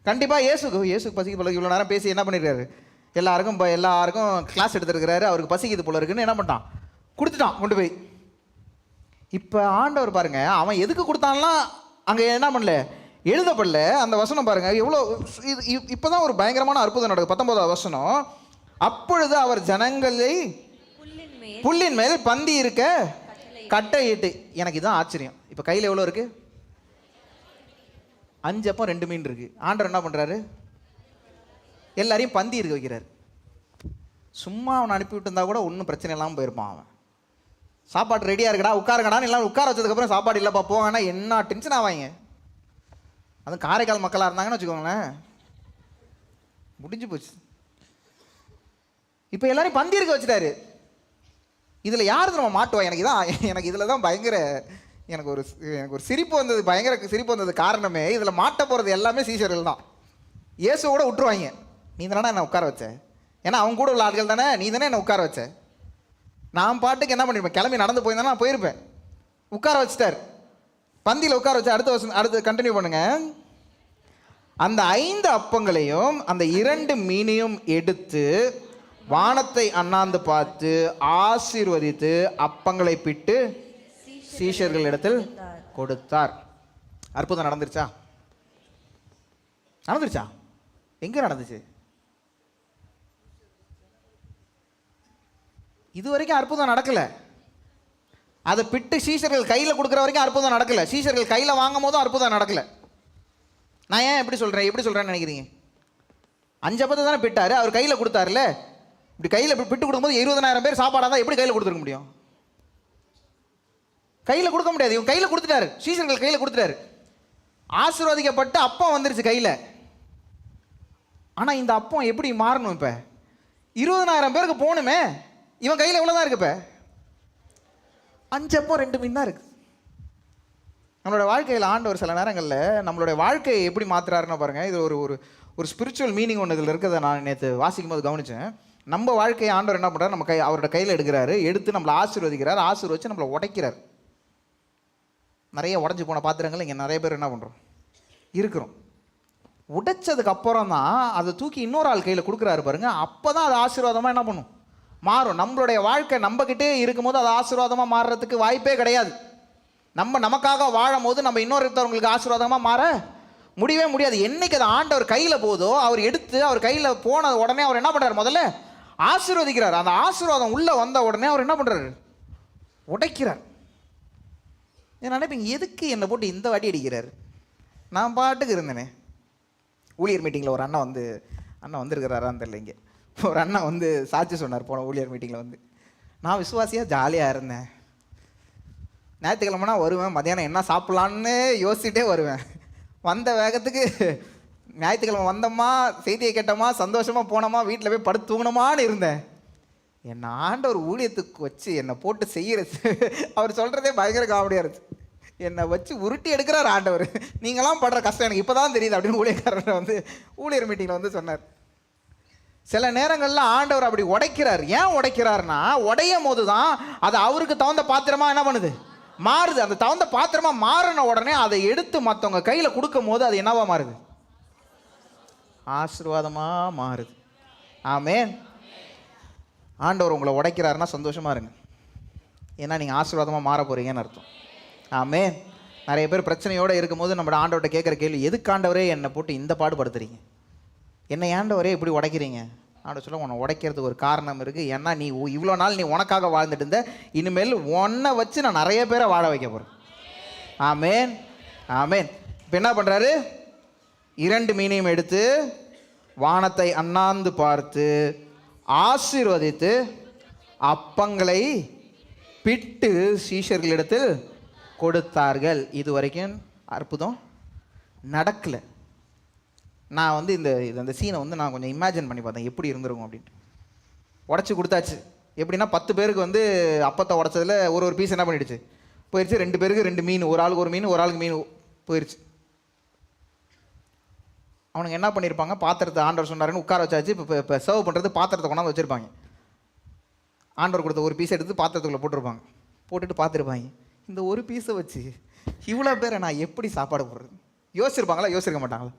[SPEAKER 1] கண்டிப்பாக இயேசுக்கு பசிக்குது போல. இவ்வளோ நேரம் பேசி என்ன பண்ணியிருக்காரு, எல்லாருக்கும் கிளாஸ் எடுத்துருக்கிறாரு, அவருக்கு பசிக்குது போல இருக்குன்னு என்ன பண்ணிட்டான், கொடுத்துட்டான் கொண்டு போய். இப்போ ஆண்டவர் பாருங்க, அவன் எதுக்கு கொடுத்தான்லாம் அங்கே என்ன பண்ணல, எழுதப்படல. அந்த வசனம் பாருங்க எவ்வளோ, இப்போதான் ஒரு பயங்கரமான அற்புதம் நடக்குது. 19வது வசனம். அப்பொழுது அவர் ஜனங்களை புல்லின் மேல் பந்தி இருக்க கட்டையிட்டு. எனக்கு இதுதான் ஆச்சரியம். இப்போ கையில் எவ்வளோ இருக்கு, 5 அப்பம் 2 மீன் இருக்கு. ஆண்டவர் என்ன பண்றாரு? எல்லாரையும் பந்தி இருக்க வைக்கிறார். சும்மா அவனை அனுப்பிவிட்டு இருந்தா கூட ஒன்றும் பிரச்சனை இல்லாமல் போயிருப்பான். அவன் சாப்பாடு ரெடியாக இருக்குடா உட்காருங்கடான்னு எல்லாம் உட்கார வச்சதுக்கப்புறம் சாப்பாடு இல்லைப்பா போங்கன்னா என்ன டென்ஷன் ஆவாங்க. அதுவும் காரைக்கால் மக்களாக இருந்தாங்கன்னு வச்சுக்கோங்களேன், முடிஞ்சு போச்சு. இப்போ எல்லாரையும் பந்தி இருக்க வச்சுட்டாரு. இதில் யார் நம்ம மாட்டுவா? எனக்கு இதில் தான் பயங்கர எனக்கு ஒரு சிரிப்பு வந்தது, பயங்கர சிரிப்பு வந்தது. காரணமே இதில் மாட்ட போகிறது எல்லாமே சீஷர்கள் தான். இயேசுவோட விட்டுருவாங்க. நீ தானே என்னை உட்கார வச்ச, ஏன்னா அவங்க கூட உள்ள ஆட்கள் தானே, நீ தானே என்னை உட்கார வச்ச. நான் பாட்டுக்கு என்ன பண்ணியிருப்பேன், கிளம்பி நடந்து போயிருந்தேன்னா நான் போயிருப்பேன். உட்கார வச்சுட்டார், பந்தியில் உட்கார வச்சு. அடுத்து கண்டினியூ பண்ணுங்க. அந்த 5 அப்பங்களையும் அந்த 2 மீனையும் எடுத்து வானத்தை அண்ணாந்து பார்த்து ஆசீர்வதித்து அப்பங்களை பிட்டு சீஷர்களிடத்தில் கொடுத்தார். அற்புதம் நடந்துருச்சா? நடந்துருச்சா? எங்க நடந்துச்சு? இது வரைக்கும் அற்புதம் நடக்கல. அதை பிட்டு சீஷர்கள் கையில் கொடுக்குற வரைக்கும் அற்புதம் நடக்கல. சீஷர்கள் கையில் வாங்கும் போதும் அற்புதம் நடக்கல. நான் ஏன் எப்படி சொல்கிறேன்னு நினைக்கிறீங்க? 5 அப்பத்தை தானே பிட்டாரு, அவர் கையில் கொடுத்தாருல. இப்படி கையில் பிட்டு கொடுக்கும்போது 20,000 பேர் சாப்பாடாக தான் எப்படி கையில் கொடுத்துருக்க முடியும்? கையில் கொடுக்க முடியாது. இவங்க கையில் கொடுத்துட்டாரு, சீஷர்கள் கையில் கொடுத்துட்டாரு. ஆசீர்வதிக்கப்பட்ட அப்பம் வந்துருச்சு கையில். ஆனால் இந்த அப்பம் எப்படி மாறணும்? இப்போ 20,000 பேருக்கு போகணுமே. இவன் கையில் எவ்வளோ தான் இருக்கு? இப்போ 5 அப்பம் 2 மீன் தான் இருக்கு. நம்மளோட வாழ்க்கையில் ஆண்டவர் சில நேரங்களில் நம்மளுடைய வாழ்க்கையை எப்படி மாற்றுறாருன்னு பாருங்கள். இது ஒரு ஸ்பிரிச்சுவல் மீனிங் ஒன்று இதில் இருக்கிறத நான் நேற்று வாசிக்கும் போது கவனித்தேன். நம்ம வாழ்க்கையை ஆண்டவர் என்ன பண்ணுறாரு, நம்ம அவரோட கையில் எடுக்கிறாரு, எடுத்து நம்மளை ஆசீர்வதிக்கிறார், ஆசீர்வதிச்சு நம்மளை உடைக்கிறார். நிறைய உடஞ்சி போன பாத்திரங்கள் இங்கே நிறைய பேர் என்ன பண்ணுறோம், இருக்கிறோம். உடைச்சதுக்கு அப்புறம் தான் அதை தூக்கி இன்னொரு ஆள் கையில் கொடுக்குறாரு பாருங்க. அப்போ தான் அது ஆசீர்வாதமாக என்ன பண்ணும், மாறும். நம்மளுடைய வாழ்க்கை நம்மக்கிட்டே இருக்கும்போது அது ஆசீர்வாதமாக மாறுறதுக்கு வாய்ப்பே கிடையாது. நமக்காக வாழும் போது நம்ம இன்னொருத்தவங்களுக்கு ஆசீர்வாதமாக மாற முடியவே முடியாது. என்னைக்கு அது ஆண்டவர் கையில் போதோ, அவர் எடுத்து அவர் கையில் போன உடனே அவர் என்ன பண்ணுறாரு, முதல்ல ஆசீர்வதிக்கிறார். அந்த ஆசீர்வாதம் உள்ளே வந்த உடனே அவர் என்ன பண்ணுறாரு, உடைக்கிறார். நான் நினைப்பீங்க, எதுக்கு என்னை போட்டு இந்த வாட்டி அடிக்கிறார்? நான் பாட்டுக்கு இருந்தேனே. ஊழியர் மீட்டிங்கில் ஒரு அண்ணன் வந்துருக்கிறாரான்னு தெரியல. இங்கே ஒரு அண்ணன் சாட்சி சொன்னார் போன ஊழியர் மீட்டிங்கில் நான் விசுவாசியாக ஜாலியாக இருந்தேன். ஞாயிற்றுக்கிழமைனா வருவேன், மதியானம் என்ன சாப்பிட்லான்னு யோசிச்சுட்டே வருவேன். வந்த வேகத்துக்கு ஞாயிற்றுக்கிழமை வந்தோமா, செய்தியை கேட்டோமா, சந்தோஷமாக போனோமா, வீட்டில் போய் படுத்து தூங்கணுமான்னு இருந்தேன். என்னை ஆண்டவர் ஊழியத்துக்கு வச்சு என்னை போட்டு செய்கிறது, அவர் சொல்கிறதே பயங்கர காமெடியாக இருந்துச்சு. என்னை வச்சு உருட்டி எடுக்கிறார் ஆண்டவர். நீங்களாம் படுற கஷ்டம் எனக்கு இப்போ தான் தெரியுது அப்படின்னு ஊழியக்காரர் ஊழியர் மீட்டிங்கில் சொன்னார். சில நேரங்களில் ஆண்டவர் அப்படி உடைக்கிறார். ஏன் உடைக்கிறார்னா, உடையும் போது தான் அது அவருக்கு தகுந்த பாத்திரமா என்ன பண்ணுது, மாறுது. அந்த தகுந்த பாத்திரமா மாறின உடனே அதை எடுத்து மற்றவங்க கையில் கொடுக்கும் போது அது என்னவா மாறுது, ஆசீர்வாதமா மாறுது. ஆமென். ஆண்டவர் உங்களை உடைக்கிறாருன்னா சந்தோஷமா இருங்க. ஏன்னா நீங்கள் ஆசீர்வாதமாக மாற போறீங்கன்னு அர்த்தம். ஆமென். நிறைய பேர் பிரச்சனையோடு இருக்கும்போது நம்ம ஆண்டவர்கிட்ட கேட்குற கேள்வி, எதுக்கு ஆண்டவரே என்னை போட்டு இந்த பாடுபடுத்துறீங்க, என்னை ஆண்டவரே இப்படி உடைக்கிறீங்க? ஆண்டவர் சொல்ல, உன்னை உடைக்கிறதுக்கு ஒரு காரணம் இருக்குது. ஏன்னா நீ இவ்வளோ நாள் நீ உனக்காக வாழ்ந்துட்டு இருந்த, இனிமேல் உன்னை வச்சு நான் நிறைய பேரை வாழ வைக்க போகிறேன். ஆமென், ஆமென். இப்போ என்ன பண்ணுறாரு, 2 மீனையும் எடுத்து வானத்தை அண்ணாந்து பார்த்து ஆசீர்வதித்து அப்பங்களை பிட்டு சீஷர்களிடத்தில் கொடுத்தார்கள். இது வரைக்கும் அற்புதம் நடக்கலை. நான் இந்த சீனை நான் கொஞ்சம் இமேஜின் பண்ணி பார்த்தேன், எப்படி இருந்திருக்கும் அப்படின்ட்டு. உடச்சி கொடுத்தாச்சு. எப்படின்னா 10 பேருக்கு அப்பத்தை உடச்சதில் ஒரு பீஸ் என்ன பண்ணிடுச்சு, போயிடுச்சு. 2 பேருக்கு 2 மீன், ஒரு ஆளுக்கு ஒரு மீன், ஒரு ஆளுக்கு மீன் போயிடுச்சு. அவனுங்க என்ன பண்ணியிருப்பாங்க, பாத்திரத்தை ஆண்டவர் சொன்னாருன்னு உட்கார வச்சாச்சு. இப்போ சர்வ் பண்ணுறது பாத்திரத்தை கொண்டாந்து வச்சுருப்பாங்க. ஆண்டவர் கொடுத்த ஒரு பீஸை எடுத்து பாத்திரத்துக்குள்ளே போட்டிருப்பாங்க. போட்டுட்டு பார்த்துருப்பாங்க, இந்த ஒரு பீஸை வச்சு இவ்வளோ பேரை நான் எப்படி சாப்பாடு போடுறது? யோசிச்சிருப்பாங்களா, யோசிச்சிருக்க மாட்டாங்களா?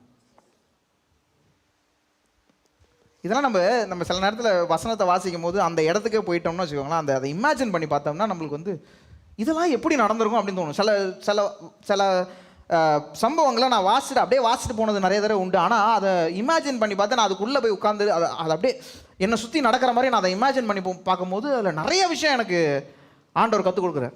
[SPEAKER 1] இதெல்லாம் நம்ம சில நேரத்தில் வசனத்தை வாசிக்கும் போது அந்த இடத்துக்கே போயிட்டோம்னு வச்சுக்கோங்களேன், அதை இமேஜின் பண்ணி பார்த்தோம்னா நம்மளுக்கு இதெல்லாம் எப்படி நடந்திருக்கும் அப்படின்னு தோணும். சில சம்பவங்களை நான் அப்படியே வாசிட்டு போனது நிறைய தடவை உண்டு. ஆனால் அதை இமேஜின் பண்ணி பார்த்தா நான் அதுக்குள்ளே போய் உட்காந்து அதை அப்படியே என்னை சுற்றி நடக்கிற மாதிரி நான் அதை இமேஜின் பண்ணி பார்க்கும்போது அதில் நிறைய விஷயம் எனக்கு ஆண்டவர் கற்றுக் கொடுக்குறார்.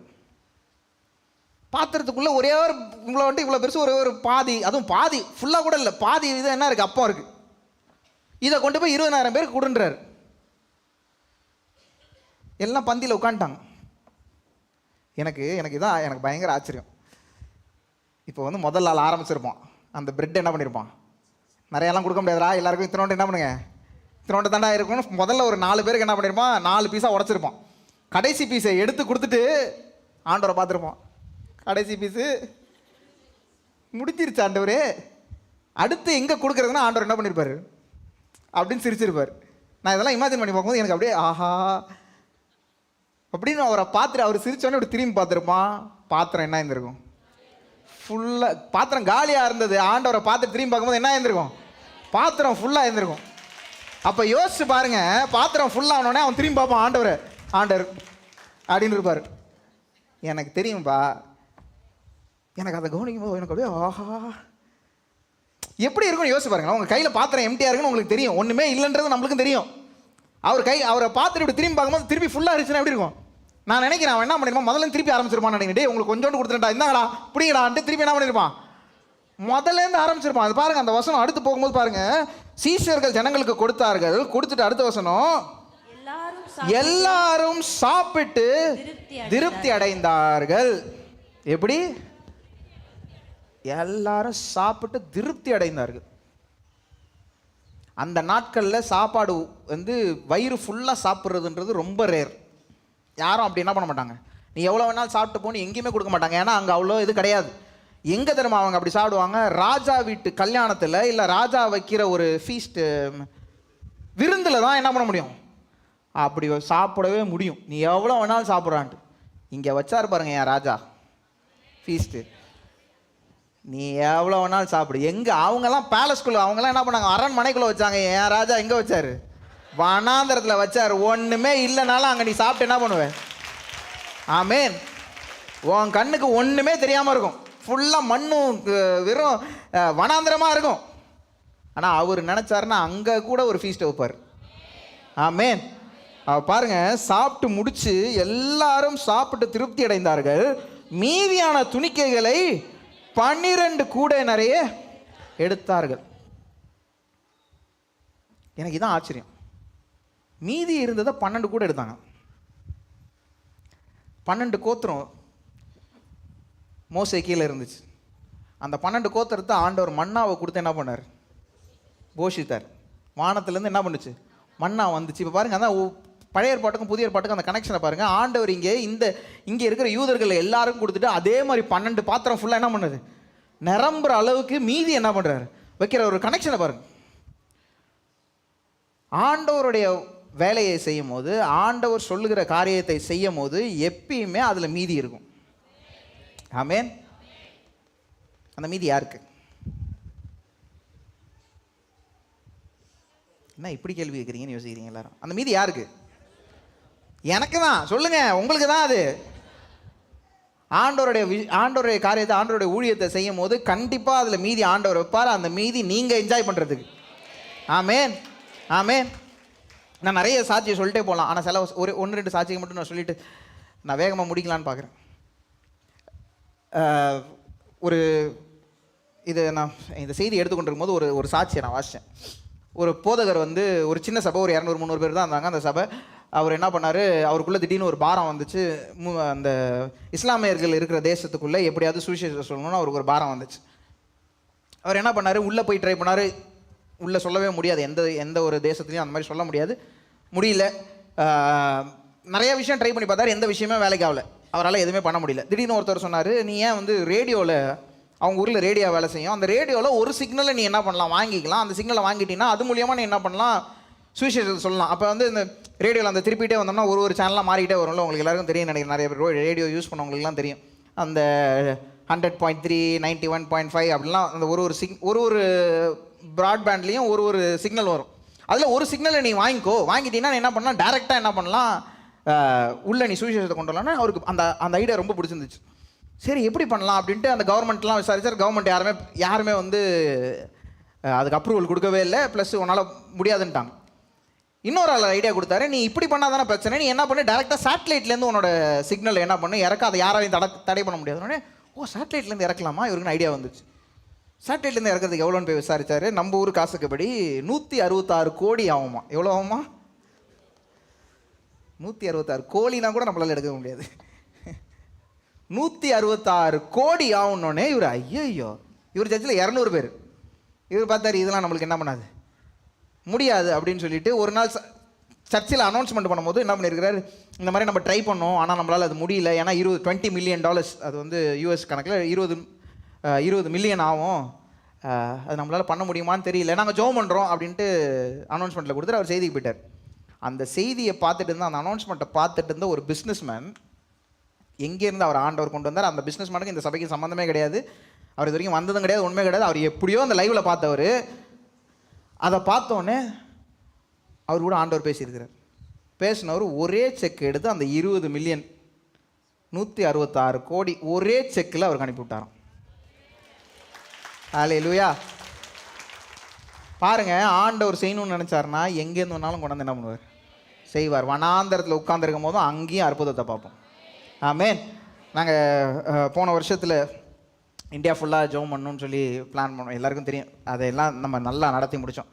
[SPEAKER 1] பாத்திரத்துக்குள்ளே ஒரே ஒரு உங்களை வந்துட்டு இவ்வளோ பெருசு ஒரே ஒரு பாதி, அதுவும் பாதி ஃபுல்லாக கூட இல்லை, பாதி இது என்ன இருக்குது, அப்பம் இருக்குது. இதை கொண்டு போய் 20,000 பேருக்கு கொடுன்றாரு. எல்லாம் பந்தியில் உட்காந்துட்டாங்க. எனக்கு இதான் எனக்கு பயங்கர ஆச்சரியம். இப்போ வந்து முதல் நாள் ஆரம்பிச்சிருப்போம், அந்த பிரெட் என்ன பண்ணியிருப்பான், நிறையெல்லாம் கொடுக்க முடியாதுரா, எல்லாருக்கும் இத்தனோண்டு என்ன பண்ணுங்க, இத்தனோண்டு தாண்டா இருக்கும்னு முதல்ல ஒரு 4 பேருக்கு என்ன பண்ணியிருப்பான், 4 பீஸாக உடச்சிருப்பான். கடைசி பீஸை எடுத்து கொடுத்துட்டு ஆண்டவரை பார்த்துருப்போம். கடைசி பீஸு முடிஞ்சிருச்சு ஆண்டவரே, அடுத்து எங்கே கொடுக்குறதுன்னா ஆண்டவர் என்ன பண்ணியிருப்பார் அப்படின்னு சிரிச்சிருப்பார். நான் இதெல்லாம் இமேஜின் பண்ணி பார்க்கும்போது எனக்கு அப்படியே ஆஹா அப்படின்னு அவரை பார்த்துட்டு அவர் சிரிச்சோன்னே இப்படி திரும்பி பார்த்துருப்பான். பாத்திரம் என்ன இருந்திருக்கும், ஃபுல்லாக பாத்திரம் காலியாக இருந்தது. ஆண்டவரை பார்த்துட்டு திரும்பி பார்க்கும்போது என்ன இருந்திருக்கும், பாத்திரம் ஃபுல்லாக இருந்திருக்கும். அப்போ யோசிச்சு பாருங்க, பாத்திரம் ஃபுல்லாக ஆனோடனே அவன் திரும்பி பார்ப்பான் ஆண்டவர் அப்படின்னு இருப்பார். எனக்கு தெரியும்பா, எனக்கு அதை கவனிக்கும் போது எனக்கு அப்படியே ஆஹா எப்படி இருக்குன்னு யோசிச்சு பாருங்க. உங்கள் கையில் பாத்திரம் எம்டியாக இருக்குன்னு உங்களுக்கு தெரியும், ஒன்றுமே இல்லைன்றது நம்மளுக்கும் தெரியும். அவரை பார்த்துட்டு இப்படி திரும்பி பார்க்கும்போது திருப்பி ஃபுல்லாக இருந்துச்சுன்னா எப்படி இருக்கும். நான் நினைக்கிறேன் அவன் என்ன பண்ணிருப்பான், முதல்ல திருப்பி ஆரம்பிச்சிருப்பான். நினைக்கிறேன் டே உங்களுக்கு கொஞ்சோண்டு கொடுத்துட்டா இந்தாங்கடா பிடிங்கடான்ட்டு திருப்பி என்ன பண்ணியிருப்பான், முதல்லேருந்து ஆரம்பிச்சிருப்பான். அது பாருங்க, அந்த வசனம் அடுத்து போகும்போது பாருங்க, சீஷர்கள் ஜனங்களுக்கு கொடுத்தார்கள், கொடுத்துட்டு அடுத்த வசனம் எல்லாரும் சாப்பிட்டு திருப்தி அடைந்தார்கள். எப்படி எல்லாரும் சாப்பிட்டு திருப்தி அடைந்தார்கள். அந்த நாட்களில் சாப்பாடு வந்து வயிறு ஃபுல்லாக சாப்பிட்றதுன்றது ரொம்ப ரேர். யாரும் அப்படி என்ன பண்ண மாட்டாங்க, நீ எவ்வளோ வேணாலும் சாப்பிட்டு போன்னு எங்கேயுமே கொடுக்க மாட்டாங்க. ஏன்னா அங்கே அவ்வளோ இது கிடையாது. எங்கே தெரியுமா அவங்க அப்படி சாப்பிடுவாங்க, ராஜா வீட்டு கல்யாணத்தில் இல்லை ராஜா வைக்கிற ஒரு ஃபீஸ்ட்டு விருந்தில் தான் என்ன பண்ண முடியும், அப்படி சாப்பிடவே முடியும். நீ எவ்வளோ வேணாலும் சாப்பிட்றான்ட்டு. இங்கே வச்சாரு பாருங்க என் ராஜா ஃபீஸ்ட்டு, நீ எவ்வளோ வேணாலும் சாப்பிடு. எங்கே அவங்கெல்லாம் பேலஸ்குள்ளே, அவங்கெல்லாம் என்ன பண்ணாங்க, அரண்மனைக்குள்ளே வச்சாங்க. என் ராஜா எங்கே வச்சாரு, வனாந்தரத்தில் வச்சார். ஒன்றுமே இல்லைனாலும் அங்கே நீ சாப்பிட்டு என்ன பண்ணுவேன், ஆமேன். உன் கண்ணுக்கு ஒன்றுமே தெரியாமல் இருக்கும், ஃபுல்லாக மண்ணும் வெறும் வனாந்தரமாக இருக்கும். ஆனால் அவர் நினச்சாருன்னா அங்கே கூட ஒரு ஃபீஸ்ட்டை வைப்பார். ஆமேன். பாருங்க, சாப்பிட்டு முடிச்சு எல்லாரும் சாப்பிட்டு திருப்தி அடைந்தார்கள். மீதியான துணிக்கைகளை 12 கூடை நிறைய எடுத்தார்கள். எனக்கு இதான் ஆச்சரியம். மீதி இருந்ததை 12 கூட எடுத்தாங்க. 12 கோத்திரம் மோசே கீழே இருந்துச்சு. அந்த 12 கோத்திரத்தை ஆண்டவர் மன்னாவை கொடுத்து என்ன பண்ணார், போஷித்தார். வானத்திலேருந்து என்ன பண்ணுச்சு, மன்னா வந்துச்சு. இப்போ பாருங்க, அதான் பழைய ஏற்பாட்டுக்கும் புதிய ஏற்பாட்டுக்கும் அந்த கனெக்ஷனை பாருங்க. ஆண்டவர் இங்கே இருக்கிற யூதர்கள் எல்லாருக்கும் கொடுத்துட்டு அதே மாதிரி 12 பாத்திரம் ஃபுல்லாக என்ன பண்ணுது, நிரம்புற அளவுக்கு மீதி என்ன பண்ணுறாரு, வைக்கிற ஒரு கனெக்ஷனை பாருங்க. ஆண்டவருடைய வேலையை செய்யும் போது, ஆண்டவர் சொல்லுகிற காரியத்தை செய்யும் போது எப்பயுமே அதில் மீதி இருக்கும். ஆமேன். அந்த மீதி யாருக்கு? என்ன இப்படி கேள்வி கேட்குறீங்கன்னு யோசிக்கிறீங்க எல்லாரும். அந்த மீதி யாருக்கு? எனக்கு தான். சொல்லுங்க, உங்களுக்கு தான். அது ஆண்டவருடைய காரியத்தை, ஆண்டவருடைய ஊழியத்தை செய்யும் போது கண்டிப்பாக அதில் மீதி ஆண்டவர் வைப்பார். அந்த மீதி நீங்கள் என்ஜாய் பண்ணுறதுக்கு. ஆமேன், ஆமேன். நான் நிறைய சாட்சியை சொல்லிட்டே போகலாம், ஆனால் சில 1-2 சாட்சியை மட்டும் நான் சொல்லிவிட்டு நான் வேகமாக முடிக்கலான்னு பார்க்குறேன். நான் இந்த செய்தி எடுத்துக்கொண்டிருக்கும் போது ஒரு சாட்சியை நான் வாசித்தேன். ஒரு போதகர் வந்து ஒரு சின்ன சபை, ஒரு 200-300 பேர் தான் இருந்தாங்க அந்த சபை. அவர் என்ன பண்ணார், அவருக்குள்ளே திடீர்னு ஒரு பாரம் வந்துச்சு. அந்த இஸ்லாமியர்கள் இருக்கிற தேசத்துக்குள்ளே எப்படியாவது சுவிசேஷம் சொல்லணும்னு அவருக்கு ஒரு பாரம் வந்துச்சு. அவர் என்ன பண்ணார், உள்ளே போய் ட்ரை பண்ணார். உள்ளே சொல்லவே முடியாது, எந்த ஒரு தேசத்துலையும் அந்த மாதிரி சொல்ல முடியல. நிறைய விஷயம் ட்ரை பண்ணி பார்த்தாரு, எந்த விஷயமே வேலைக்கு ஆகலை. அவரால் எதுவுமே பண்ண முடியல. திடீர்னு ஒருத்தர் சொன்னார், நீ ஏன் வந்து ரேடியோவில், அவங்க ஊரில் ரேடியோ வேலை செய்யும், அந்த ரேடியோவில் ஒரு சிக்னலை நீ என்ன பண்ணலாம், வாங்கிக்கலாம். அந்த சிக்னலை வாங்கிட்டீங்கன்னா அது மூலியமாக நீ என்ன பண்ணலாம், சுவிசேஷத்தை சொல்லலாம். அப்போ வந்து இந்த ரேடியோவில் அந்த திருப்பிட்டே வந்தோம்னா ஒரு சேனலாக மாறிக்கிட்டே வரும்ல. உங்களுக்கு எல்லாருக்கும் தெரியும் நினைக்கிறேன், நிறைய பேர் ரேடியோ யூஸ் பண்ணவங்களுக்குலாம் தெரியும். அந்த 100.3, 91.5 அப்படிலாம் அந்த ஒரு ப்ராட்பேண்ட்லேயும் ஒரு சிக்னல் வரும். அதில் ஒரு சிக்னலை நீ வாங்கிட்டீங்கன்னா என்ன பண்ணலாம், டேரெக்டாக என்ன பண்ணலாம், உள்ள நீ சுவிசேஷத்தை கொண்டு வரலாம்னா அவருக்கு அந்த ஐடியா ரொம்ப பிடிச்சிருந்துச்சு. சரி எப்படி பண்ணலாம் அப்படின்ட்டு அந்த கவர்மெண்ட்லாம் விசாரிச்சார். கவர்மெண்ட் யாருமே வந்து அதுக்கு அப்ரூவல் கொடுக்கவே இல்லை. ப்ளஸ் உன்னால் முடியாதுன்ட்டாங்க. இன்னொரு ஆள் ஐடியா கொடுத்தாரு, நீ இப்படி பண்ணால் தானே பிரச்சனை, நீ என்ன பண்ணு, டேரெக்டாக சேட்டலைட்லேருந்து உன்னோட சிக்னல் என்ன பண்ணு இறக்க, அதை யாராலையும் தடை பண்ண முடியாது. சேட்டலைட்லேருந்து இறக்கலாமா, இவருக்கு ஐடியா வந்துச்சு. சேட்டலைட்லேருந்து இறக்கிறதுக்கு எவ்வளோன்னு போய் விசாரிச்சாரு. நம்ம ஊர் காசுக்குப்படி 166 கோடி ஆகுமா. எவ்வளோ ஆகுமா? 166 கோழினா கூட நம்மளால எடுக்க முடியாது. 166 கோடி ஆகணுன்னே இவர் ஐயோ, இவர் சர்ச்சில் 200 பேர். இவர் பார்த்தாரு இதெல்லாம் நம்மளுக்கு என்ன பண்ணாது, முடியாது அப்படின்னு சொல்லிட்டு ஒரு நாள் சர்ச்சில் அனௌன்ஸ்மெண்ட் பண்ணும்போது என்ன பண்ணியிருக்கிறாரு, இந்த மாதிரி நம்ம ட்ரை பண்ணோம் ஆனால் நம்மளால் அது முடியல. ஏன்னா $20 மில்லியன், அது வந்து யூஎஸ் கணக்கில் 20 மில்லியன் ஆகும், அது நம்மளால் பண்ண முடியுமான்னு தெரியல, நாங்கள் ஜோம் பண்ணுறோம் அப்படின்ட்டு அனௌன்ஸ்மெண்ட்டில் கொடுத்துட்டு அவர் செய்திக்கு போயிட்டார். அந்த செய்தியை பார்த்துட்டு இருந்தால், அந்த அனௌன்ஸ்மெண்ட்டை பார்த்துட்டு இருந்த ஒரு பிஸ்னஸ்மேன் எங்கேருந்து அவர் ஆண்டவர் கொண்டு வந்தார். அந்த பிஸ்னஸ்மேனுக்கு இந்த சபைக்கு சம்மந்தமே கிடையாது, அவர் இது வரைக்கும் வந்ததும் கிடையாது, உண்மை கிடையாது. அவர் எப்படியோ அந்த லைவில் பார்த்தவர், அதை பார்த்தோன்னே அவர் கூட ஆண்டவர் பேசியிருக்கிறார். பேசினவர் ஒரே செக் எடுத்து அந்த 20 மில்லியன் 166 கோடி ஒரே செக்கில் அவருக்கு அனுப்பிவிட்டாராம். ஹல்லேலூயா. பாருங்க, ஆண்டவர் செய்யணும்னு நினச்சாருன்னா எங்கேருந்து வேணாலும் கொண்டு வந்து என்ன பண்ணுவார், செய்வார். வனாந்தரத்தில் உட்கார்ந்துருக்கும் போதும் அங்கேயும் அற்புதத்தை பார்ப்போம். ஆமென். நாங்கள் போன வருஷத்தில் இந்தியா ஃபுல்லாக ஜோம் பண்ணணும்னு சொல்லி பிளான் பண்ணோம், எல்லாருக்கும் தெரியும். அதையெல்லாம் நம்ம நல்லா நடத்தி முடித்தோம்.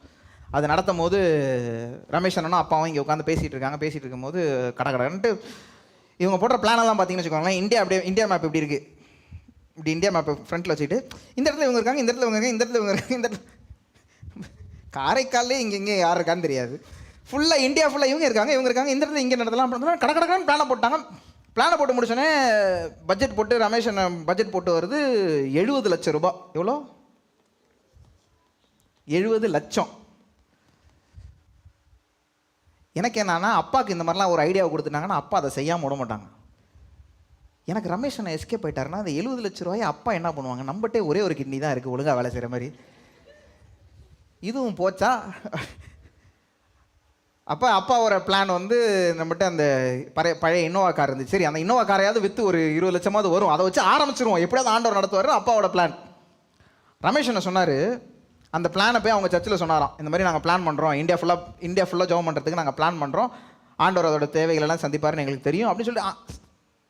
[SPEAKER 1] அது நடத்தும் போது ரமேஷ் அண்ணனும் அப்பாவும் இங்கே உட்காந்து பேசிகிட்டு இருக்காங்க. பேசிகிட்டு இருக்கும்போது கடன்ட்டு இவங்க போடுற பிளானெல்லாம் பார்த்தீங்கன்னு வச்சுக்கோங்களேன், இந்தியா மேப் இப்படி இருக்குது, இப்படி இந்தியா மேப் ஃப்ரண்ட்டில் வச்சுட்டு இந்த இடத்துல இவங்க இருக்காங்க, இந்த இடத்துல இவங்க இருக்காங்க, இந்த இடத்துல இவங்க இருக்காங்க, இந்த இடத்துல காரைக்காலே இங்கே யார் இருக்கான்னு தெரியாது. ஃபுல்லாக இந்தியா ஃபுல்லாக இவங்க இருக்காங்க, இந்த இடத்துல இங்கே நடத்தலாம் அப்படின்னு கடற்கடக்கான்னு பிளானை போட்டாங்க. பிளானை போட்டு முடிச்சோன்னே பட்ஜெட் போட்டு ரமேஷ் பட்ஜெட் போட்டு வருது 70 லட்சம் ரூபாய். எவ்வளோ? 70 லட்சம். எனக்கு என்னன்னா, அப்பாவுக்கு இந்த மாதிரிலாம் ஒரு ஐடியாவை கொடுத்துட்டாங்கன்னா அப்பா அதை செய்யாமல் விட மாட்டாங்க. எனக்கு ரமேஷ் அண்ணன் எஸ்கேப் போயிட்டாருன்னா அந்த 70 லட்ச ரூபாய் அப்பா என்ன பண்ணுவாங்க, நம்மகிட்டே ஒரே ஒரு கிட்னி தான் இருக்குது, ஒழுங்காக வேலை செய்கிற மாதிரி, இதுவும் போச்சா. அப்போ அப்பாவோட பிளான் வந்து நம்மகிட்ட அந்த பழைய இன்னோவா கார் இருந்துச்சு. சரி, அந்த இன்னோவா காரையாவது விற்று ஒரு 20 லட்சமாவது வரும், அதை வச்சு ஆரம்பிச்சிருவோம், எப்படியாவது ஆண்டவர் நடத்துவார் அப்பாவோட பிளான். ரமேஷ் என்ன சொன்னார், அந்த பிளானை போய் அவங்க சர்ச்சில் சொன்னாராம், இந்த மாதிரி நாங்கள் பிளான் பண்ணுறோம், இந்தியா ஃபுல்லாக ஜெபம் பண்ணுறதுக்கு நாங்கள் பிளான் பண்ணுறோம், ஆண்டவர் அதோட தேவைகளெல்லாம் சந்திப்பாருன்னு எங்களுக்கு தெரியும் அப்படின்னு சொல்லிட்டு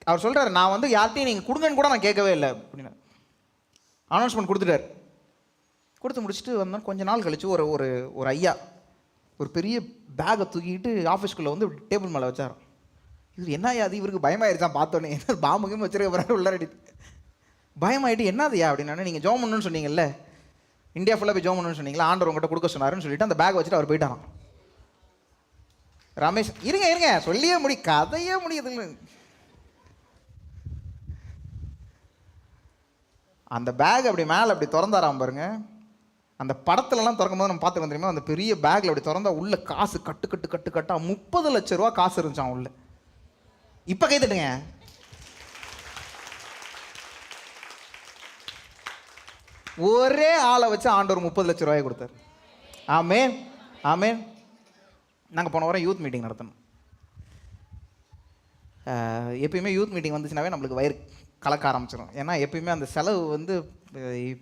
[SPEAKER 1] அவர் சொல்கிறார். நான் வந்து யார்ட்டையும் நீங்கள் கொடுங்கன்னு கூட நான் கேட்கவே இல்லை அப்படின்னு அனௌன்ஸ்மெண்ட் கொடுத்துட்டார். கொடுத்து முடிச்சுட்டு வந்தோம். கொஞ்ச நாள் கழிச்சு ஒரு ஐயா ஒரு பெரிய பேக்கை தூக்கிட்டு ஆஃபீஸ்க்குள்ளே வந்து டேபிள் மேலே வச்சார். இது என்ன ஐயா அது, இவருக்கு பயமாயிருச்சான் பார்த்தோன்னே, என்ன பாம்புக்கும் வச்சிருக்க போகிறாரு உள்ளாடி. பயமாயிட்டு என்னதுயா அப்படின்னா, நீங்கள் ஜோம் பண்ணணும்னு சொன்னீங்கல்ல, இந்தியா ஃபுல்லாக போய் ஜோம் பண்ணணும்னு சொன்னீங்களா, ஆண்டவர் உங்கள்கிட்ட கொடுக்க சொன்னாருன்னு சொல்லிட்டு அந்த பேக்கை வச்சுட்டு அவர் போயிட்டாராம். ரமேஷ் இருங்க சொல்லியே கதையே முடியுதுங்க. அந்த பேக் அப்படி மேலே அப்படி திறந்தாராம் பாருங்க. அந்த படத்துலலாம் திறக்கும் போது நம்ம பார்த்துருக்கோம் தெரியுமா, அந்த பெரிய பேக்கில் அப்படி திறந்தா உள்ள காசு கட்டா 30 லட்ச ரூபா காசு இருந்துச்சான் உள்ள. இப்போ கை தட்டுங்க. ஒரே ஆளை வச்சு ஆண்டவர் 30 லட்ச ரூபாய் கொடுத்தார். ஆமென் ஆமென். நாங்கள் போன வாரம் யூத் மீட்டிங் நடத்தணும். எப்பயுமே யூத் மீட்டிங் வந்துச்சுனாவே நம்மளுக்கு வயிறு கலக்க ஆரம்பிச்சிடும். ஏன்னா எப்பயுமே அந்த செலவு வந்து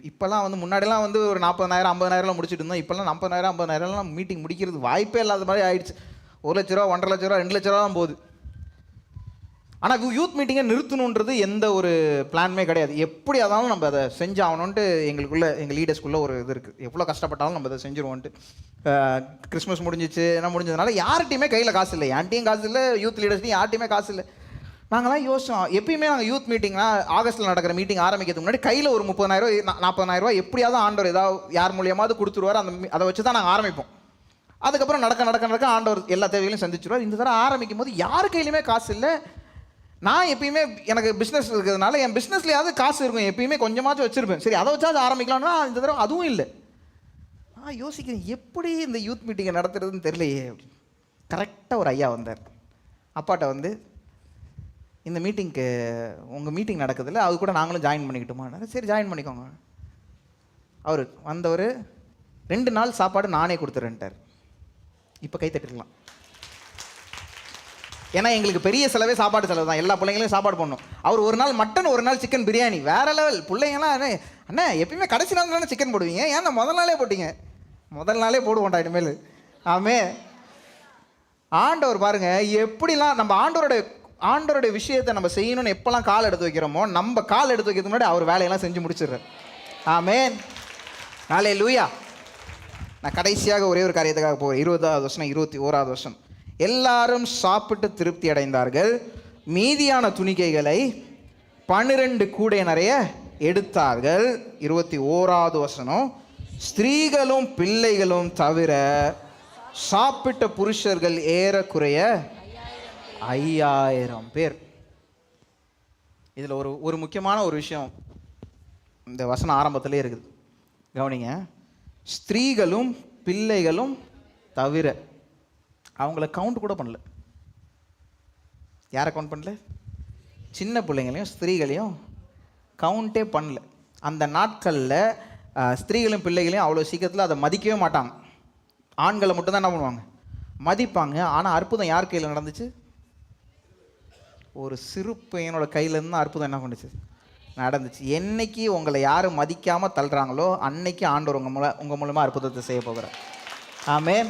[SPEAKER 1] இப்போல்லாம் வந்து முன்னாடிலாம் வந்து ஒரு 40,000 50,000 முடிச்சுட்டு இருந்தோம். இப்போல்லாம் 40,000 50,000 மீட்டிங் முடிக்கிறது வாய்ப்பே இல்லாத மாதிரி ஆயிடுச்சு. 1 லட்ச ரூபா 1.5 லட்ச ரூபா 2 லட்ச ரூபா தான் போகுது. ஆனால் யூத் மீட்டிங்கை நிறுத்தணுன்றது எந்த ஒரு பிளானுமே கிடையாது. எப்படி ஆனாலும் நம்ம அதை செஞ்சாகணுன்ட்டு எங்கள் லீடர்ஸ்குள்ளே ஒரு இது இருக்குது. எவ்வளோ கஷ்டப்பட்டாலும் நம்ம அதை செஞ்சுருவோன்ட்டு. கிறிஸ்மஸ் முடிஞ்சிச்சு, என்ன முடிஞ்சதுனால யார்கிட்டையுமே கையில் காசு இல்லை, என்கிட்டையும் காசு இல்லை, யூத் லீடர்ஸ்டையும் யார்கிட்டையுமே காசு இல்லை. நாங்களாம் யோசிச்சோம், எப்பயுமே நாங்கள் யூத் மீட்டிங்னா ஆகஸ்ட்டில் நடக்கிற மீட்டிங் ஆரம்பிக்கிறதுக்கு முன்னாடி கையில் ஒரு 30,000 40,000 எப்படியாவது ஆண்டவர் ஏதாவது யார் மூலியமாவது கொடுத்துருவார். அதை வச்சு தான் நாங்கள் ஆரம்பிப்போம். அதுக்கப்புறம் நடக்க ஆண்டவர் எல்லா தேவைகளையும் சந்திச்சிருவார். இந்த தடவை ஆரம்பிக்கும் போது யார் கையிலுமே காசு இல்லை. நான் எப்பயுமே எனக்கு பிஸ்னஸ் இருக்கிறதுனால என் பிஸ்னஸ்லையாவது காசு இருக்கும், எப்பயுமே கொஞ்சமாச்சும் வச்சுருப்பேன். சரி, அதை வச்சாவது ஆரம்பிக்கலாம்னா இந்த தடவை அதுவும் இல்லை. நான் யோசிக்கிறேன், எப்படி இந்த யூத் மீட்டிங்கை நடத்துறதுன்னு தெரியலையே. கரெக்டாக ஒரு ஐயா வந்தார். அப்பாட்ட வந்து, இந்த மீட்டிங்க்கு உங்கள் மீட்டிங் நடக்குதுல்ல, அது கூட நாங்களும் ஜாயின் பண்ணிக்கிட்டோமா? சரி ஜாயின் பண்ணிக்கோங்க. அவர் வந்தவர் 2 நாள் சாப்பாடு நானே கொடுத்துறேன்ட்டார். இப்போ கை தட்டிருக்கலாம். ஏன்னா எங்களுக்கு பெரிய செலவே சாப்பாடு செலவு தான், எல்லா பிள்ளைங்களையும் சாப்பாடு பண்ணணும். அவர் ஒரு நாள் மட்டன், ஒரு நாள் சிக்கன் பிரியாணி, வேற லெவல். பிள்ளைங்கலாம் அண்ணா எப்பயுமே கடைசி நாள் தானே சிக்கன் போடுவீங்க, ஏன்னா முதல் நாளே போட்டிங்க? முதல் நாளே போடுவோம்டா இனிமேல். ஆமே. ஆண்டவர் பாருங்க எப்படிலாம் நம்ம ஆண்டவருடைய விஷயத்தை நம்ம செய்யணும்னு எப்போல்லாம் கால் எடுத்து வைக்கிறோமோ, நம்ம கால் எடுத்து வைக்கிறதுக்கு முன்னாடி அவர் வேலையெல்லாம் செஞ்சு முடிச்சிடுறார். ஆமென், ஹல்லேலூயா. நான் கடைசியாக ஒரே ஒரு காரியத்துக்காக போகிறேன். 20வது வசனம், 21வது வசனம். எல்லாரும் சாப்பிட்டு திருப்தி அடைந்தார்கள், மீதியான துணிக்கைகளை 12 கூடை நிறைய எடுத்தார்கள். 21வது வசனம். ஸ்திரீகளும் பிள்ளைகளும் தவிர சாப்பிட்ட புருஷர்கள் ஏறக்குறைய 5000 பேர். இதில் ஒரு முக்கியமான ஒரு விஷயம் இந்த வசனம் ஆரம்பத்திலே இருக்குது, கவனிங்க. ஸ்திரீகளும் பிள்ளைகளும் தவிர, அவங்கள கவுண்ட் கூட பண்ணல. யாரை கவுண்ட் பண்ணல? சின்ன பிள்ளைங்களையும் ஸ்திரீகளையும் கவுண்டே பண்ணல. அந்த நாட்களில் ஸ்திரீகளையும் பிள்ளைகளையும் அவ்வளோ சீக்கிரத்தில் அதை மதிக்கவே மாட்டாங்க. ஆண்களை மட்டும்தான் என்ன பண்ணுவாங்க? மதிப்பாங்க. ஆனால் அற்புதம் யார் கையில் நடந்துச்சு? ஒரு சிறு பையனோட கையிலேருந்து அற்புதம் என்ன பண்ணுச்சு? நடந்துச்சு. என்னைக்கு உங்களை யாரும் மதிக்காமல் தள்ளுறாங்களோ அன்னைக்கு ஆண்டவர் உங்கள் மூலமாக அற்புதத்தை செய்ய போகிறார். ஆமென்.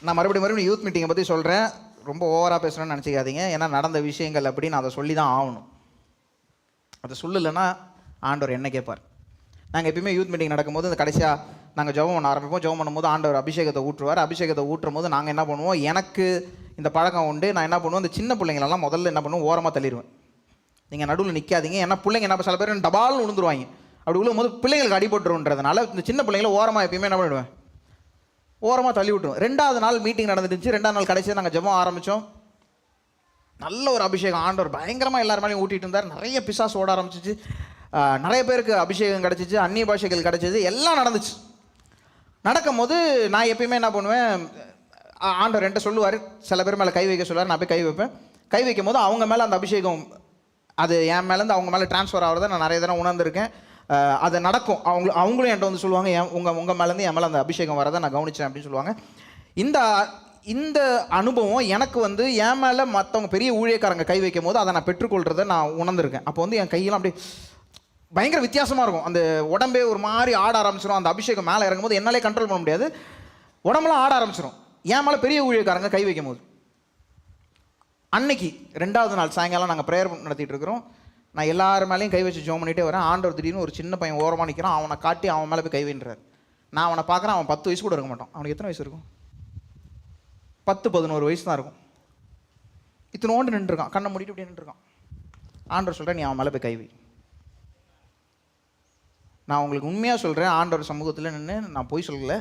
[SPEAKER 1] நான் மறுபடியும் யூத் மீட்டிங்கை பற்றி சொல்கிறேன். ரொம்ப ஓவராக பேசுகிறேன்னு நினச்சிக்காதீங்க. ஏன்னா நடந்த விஷயங்கள் அப்படின்னு அதை சொல்லி தான் ஆகணும். அதை சொல்லலைன்னா ஆண்டவர் என்ன கேட்பார்? நாங்கள் எப்பயுமே யூத் மீட்டிங் நடக்கும்போது இந்த கடைசியாக நாங்கள் ஜெபம் பண்ண ஆரம்பிப்போம். ஜெபம் பண்ணும்போது ஆண்டவர் அபிஷேகத்தை ஊற்றுவார். அபிஷேகத்தை ஊற்றும் போது நாங்கள் என்ன பண்ணுவோம், எனக்கு இந்த பழக்கம் உண்டு. நான் என்ன பண்ணுவோம், இந்த சின்ன பிள்ளைங்களெல்லாம் முதல்ல என்ன பண்ணுவோம், ஓரமாக தள்ளிடுவேன். நீங்கள் நடுவில் நிற்காதீங்க. ஏன்னா பிள்ளைங்க என்ன, சில பேர் டபால்னு விழுந்துருவாங்க. அப்படி விழும்போது பிள்ளைங்களுக்கு அடிபட்டுருன்றதுனால இந்த சின்ன பிள்ளைங்கள ஓரமாக எப்பயுமே என்ன பண்ணிவிடுவேன், ஓரமாக தள்ளி விட்டுருவோம். 2வது நாள் மீட்டிங் நடந்துருந்துச்சு. 2வது நாள் கடைசியாக நாங்கள் ஜெபம் ஆரம்பித்தோம். நல்ல ஒரு அபிஷேகம் ஆண்டவர் பயங்கரமாக எல்லார் மேலேயும் ஊட்டிகிட்டு இருந்தார். நிறைய பிசாசு ஓட ஆரம்பிச்சிச்சு. நிறைய பேருக்கு அபிஷேகம் கிடச்சிச்சு, அந்நிய பாஷைகள் கிடச்சிச்சு, எல்லாம் நடந்துச்சு. நடக்கும் போது நான் எப்பயுமே என்ன பண்ணுவேன், ஆண்டவர் என்கிட்ட சொல்லுவார், சில பேர் மேலே கை வைக்க சொல்லுவார். நான் போய் கை வைப்பேன். கை வைக்கும் போது அவங்க மேலே அந்த அபிஷேகம் அது என் மேலேருந்து அவங்க மேலே ட்ரான்ஸ்ஃபர் ஆகிறத நான் நிறைய தடவை உணர்ந்திருக்கேன். அது நடக்கும். அவங்களும் என்கிட்ட வந்து சொல்லுவாங்க, உங்கள் மேலேருந்து என் மேலே அந்த அபிஷேகம் வரதை நான் கவனித்தேன் அப்படின்னு சொல்லுவாங்க. இந்த அனுபவம் எனக்கு வந்து என் மேலே மற்றவங்க பெரிய ஊழியக்காரங்க கை வைக்கும் போது அதை நான் பெற்றுக்கொள்கிறத நான் உணர்ந்திருக்கேன். அப்போ வந்து என் கையெல்லாம் அப்படியே பயங்கர வித்தியாசமாக இருக்கும். அந்த உடம்பே ஒரு மாதிரி ஆட ஆரம்பிச்சிடும். அந்த அபிஷேகம் மேலே இறங்கும்போது என்னாலே கண்ட்ரோல் பண்ண முடியாது. உடம்புலாம் ஆட ஆரம்பிச்சிடும் என் மேலே பெரிய ஊழியக்காரங்க கை வைக்கும் போது. அன்னைக்கு 2வது நாள் சாயங்காலம் நாங்கள் ப்ரேயர் நடத்திட்டு இருக்கிறோம். நான் எல்லார் மேலேயும் கை வச்சு ஜோம் பண்ணிகிட்டே வரேன். ஆண்டவர் திடீர்னு ஒரு சின்ன பையன் ஓரமாக நிற்கிறான். அவனை காட்டி அவன் மேலே போய் கை வைன்றார். நான் அவனை பார்க்குறேன். அவன் 10 வயசு கூட இருக்க மாட்டான். அவனுக்கு எத்தனை வயசு இருக்கும்? 10-11 வயசு தான் இருக்கும். இத்தனோண்டு நின்றுருக்கான். கண்ணை மூடிட்டு இப்படி நின்றுருக்கான். ஆண்டவர் சொல்கிறேன், நீ அவன் மேலே போய் கை வை. நான் உங்களுக்கு உண்மையாக சொல்கிறேன், ஆண்டவர் சமூகத்தில் நின்று நான் போய் சொல்லலை,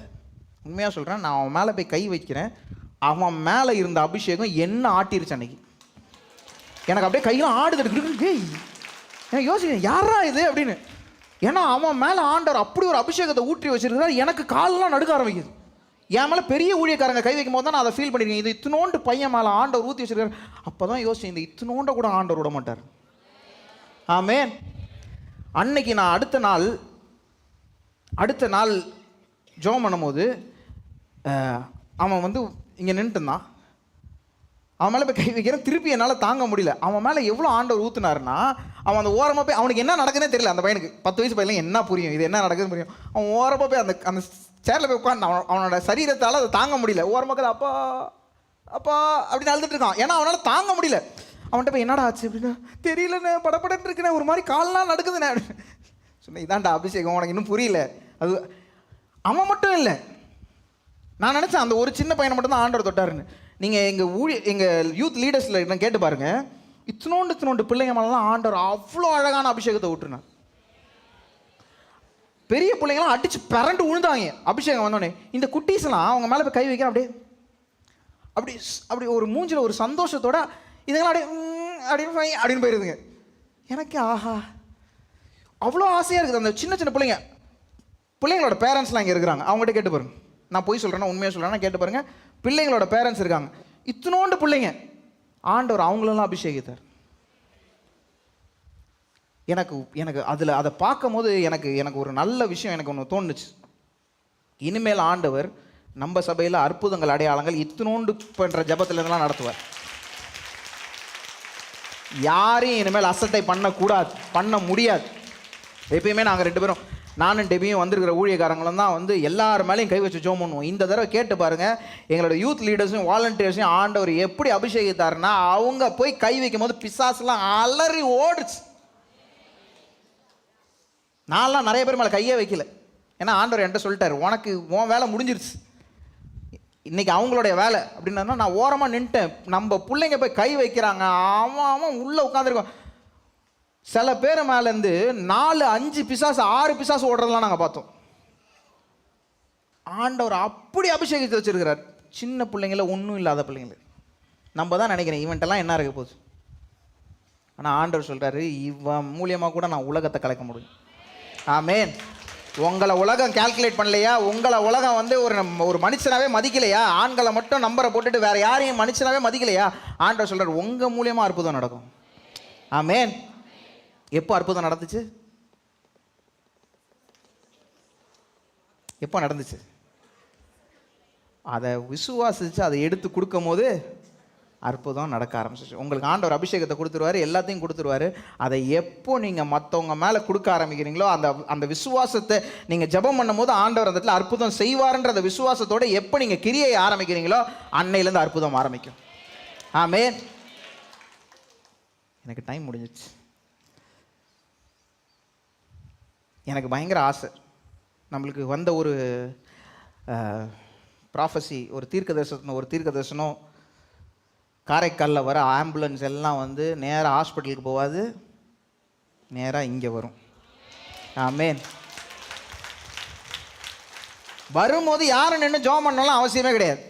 [SPEAKER 1] உண்மையாக சொல்கிறேன். நான் அவன் மேலே போய் கை வைக்கிறேன். அவன் மேலே இருந்த அபிஷேகம் என்ன ஆட்டிருச்சு அன்னைக்கு. எனக்கு அப்படியே கையெல்லாம் ஆடுது. எனக்கு யோசிக்கிறேன், யாரா இது அப்படின்னு. ஏன்னா அவன் மேலே ஆண்டவர் அப்படி ஒரு அபிஷேகத்தை ஊற்றி வச்சிருக்கிறார். எனக்கு காலெல்லாம் நடுக்க ஆரம்பிக்குது. என் மேலே பெரிய ஊழியக்காரங்க கை வைக்கும் போது தான் நான் அதை ஃபீல் பண்ணியிருக்கேன். இது இத்தினோண்டு பையன் மேலே ஆண்டவர் ஊற்றி வச்சிருக்காரு. அப்போ தான் யோசிச்சேன், இந்த இத்தினோண்ட கூட ஆண்டவர் விட மாட்டார். ஆமென். அன்னைக்கு நான் அடுத்த நாள் ஜெபம் பண்ணும்போது அவன் வந்து இங்கே நின்றுட்டு இருந்தான். அவன் மேலே போய் கை வைக்கிறேன். திருப்பி என்னால் தாங்க முடியல. அவன் மேலே எவ்வளோ ஆண்டவர் ஊற்றுனாருன்னா, அவன் அந்த ஓரமாக போய், அவனுக்கு என்ன நடக்குதுன்னே தெரியல. அந்த பையனுக்கு 10 வயசு பையன் என்ன புரியும், இது என்ன நடக்குதுன்னு புரியும். அவன் ஓரமாக போய் அந்த சேரில் போய் உட்காந்து அவனோட சரீரத்தால் அதை தாங்க முடியல. ஓரமாக அப்பா அப்பா அப்படின்னு அழுதுட்டு இருக்கான். ஏன்னா அவனால் தாங்க முடியல. அவன்கிட்ட போய் என்னடா ஆச்சு அப்படின்னா, தெரியலண்ணே, படப்படன்னு இருக்குண்ணே, ஒரு மாதிரி கால்லாம் நடக்குதுண்ணே அப்படின்னு சொன்னேன். இதான்டா அபிஷேகம், உனக்கு இன்னும் புரியல. அது அவன் மட்டும் இல்லை, நான் நினச்சேன் அந்த ஒரு சின்ன பையனை மட்டும் தான் ஆண்டவர் தொட்டாருன்னு. நீங்கள் எங்கள் யூத் லீடர்ஸில் என்ன கேட்டு பாருங்கள், இத்தினோண்டு பிள்ளைங்க மேலாம் ஆண்டவர் அவ்வளோ அழகான அபிஷேகத்தை விட்டுருனார். பெரிய பிள்ளைங்களாம் அடித்து பிறண்டு விழுந்தாங்க அபிஷேகம் வந்தோடனே. இந்த குட்டீஸ்லாம் அவங்க மேலே போய் கை வைக்க அப்படி ஒரு மூஞ்சில் ஒரு சந்தோஷத்தோட இதுங்களாம் அப்படின்னு போயிருதுங்க. எனக்கு ஆஹா அவ்வளோ ஆசையாக இருக்குது. அந்த சின்ன சின்ன பிள்ளைங்களோட பேரண்ட்ஸ்லாம் இங்கே இருக்கிறாங்க. அவங்ககிட்ட கேட்டு பாருங்க. நான் போய் சொல்கிறேன்னா உண்மையாக சொல்கிறேன்னா கேட்டு பாருங்கள். பிள்ளைங்களோட பேரண்ட்ஸ் இருக்காங்க, இத்தினோண்டு பிள்ளைங்க, ஆண்டவர் அவங்களெல்லாம் அபிஷேகித்தார். எனக்கு அதை பார்க்கும் போது எனக்கு ஒரு நல்ல விஷயம் எனக்கு ஒன்று தோணுச்சு. இனிமேல் ஆண்டவர் நம்ம சபையில் அற்புதங்கள் அடையாளங்கள் இத்தினோண்டு பண்ணுற ஜபத்திலேருந்துலாம் நடத்துவார். யாரையும் இனிமேல் அசட்டை பண்ணக்கூடாது, பண்ண முடியாது. எப்பயுமே நாங்கள் 2 பேரும் நானும் டெபியும் வந்திருக்கிற ஊழியக்காரங்களும் தான் வந்து எல்லார் மேலேயும் கை வச்சு ஜெபம் பண்ணுவோம். இந்த தடவை கேட்டு பாருங்கள், எங்களோட யூத் லீடர்ஸும் வாலண்டியர்ஸையும் ஆண்டவர் எப்படி அபிஷேகித்தாருன்னா, அவங்க போய் கை வைக்கும் போது பிசாசுலாம் அலறி ஓடுச்சு. நான்லாம் நிறைய பேர் மேலே கையே வைக்கல. ஏன்னா ஆண்டவர் என்கிட்ட சொல்லிட்டாரு, உனக்கு உன் வேலை முடிஞ்சிருச்சு, இன்றைக்கி அவங்களுடைய வேலை அப்படின்னா நான் ஓரமாக நின்ட்டேன். நம்ம பிள்ளைங்க போய் கை வைக்கிறாங்க, அவன் உள்ளே உட்காந்துருக்கோம். சில பேர் மேலேருந்து 4-5 பிசாசு 6 பிசாசு ஓடுறதெல்லாம் நாங்கள் பார்த்தோம். ஆண்டவர் அப்படி அபிஷேகித்து வச்சிருக்கிறார். சின்ன பிள்ளைங்கள, ஒன்றும் இல்லாத பிள்ளைங்கள. நம்ம தான் நினைக்கிறேன் இவன்ட்டெல்லாம் என்ன இருக்க போகுது. ஆனால் ஆண்டவர் சொல்கிறாரு, இவன் மூலியமாக கூட நான் உலகத்தை கலக்க முடியும். ஆமேன். உங்களை உலகம் கால்குலேட் பண்ணலையா? உங்களை உலகம் வந்து ஒரு மனுஷனாவே மதிக்கலையா? ஆண்களை மட்டும் நம்பரை போட்டுட்டு வேற யாரையும் மனுஷனாவே மதிக்கலையா? ஆண்டவர் சொல்கிறார், உங்கள் மூலியமாக அற்புதம் நடக்கும். ஆமேன். எப்போ அற்புதம் நடந்துச்சு? எப்போ நடந்துச்சு? அதை விசுவாசிச்சு அதை எடுத்து கொடுக்கும் போது அற்புதம் நடக்க ஆரம்பிச்சிச்சு. உங்களுக்கு ஆண்டவர் அபிஷேகத்தை கொடுத்துருவாரு, எல்லாத்தையும் கொடுத்துருவாரு. அதை எப்போ நீங்கள் மற்றவங்க மேலே கொடுக்க ஆரம்பிக்கிறீங்களோ, அந்த விசுவாசத்தை நீங்கள் ஜெபம் பண்ணும் போது ஆண்டவர் அந்த இடத்துல அற்புதம் செய்வார்ன்ற அந்த விசுவாசத்தோடு எப்போ நீங்கள் கிரியை ஆரம்பிக்கிறீங்களோ அன்னையிலேருந்து அற்புதம் ஆரம்பிக்கும். ஆமேன். எனக்கு டைம் முடிஞ்சிச்சு. எனக்கு பயங்கர ஆசை, நம்மளுக்கு வந்த ஒரு ப்ராஃபஸி, ஒரு தீர்க்க தரிசனம் காரைக்காலில் வர ஆம்புலன்ஸ் எல்லாம் வந்து நேராக ஹாஸ்பிட்டலுக்கு போகாது, நேராக இங்கே வரும். ஆமேன். வரும்போது யாரும் நின்று ஜெபம் பண்ணலாம் அவசியமே கிடையாது.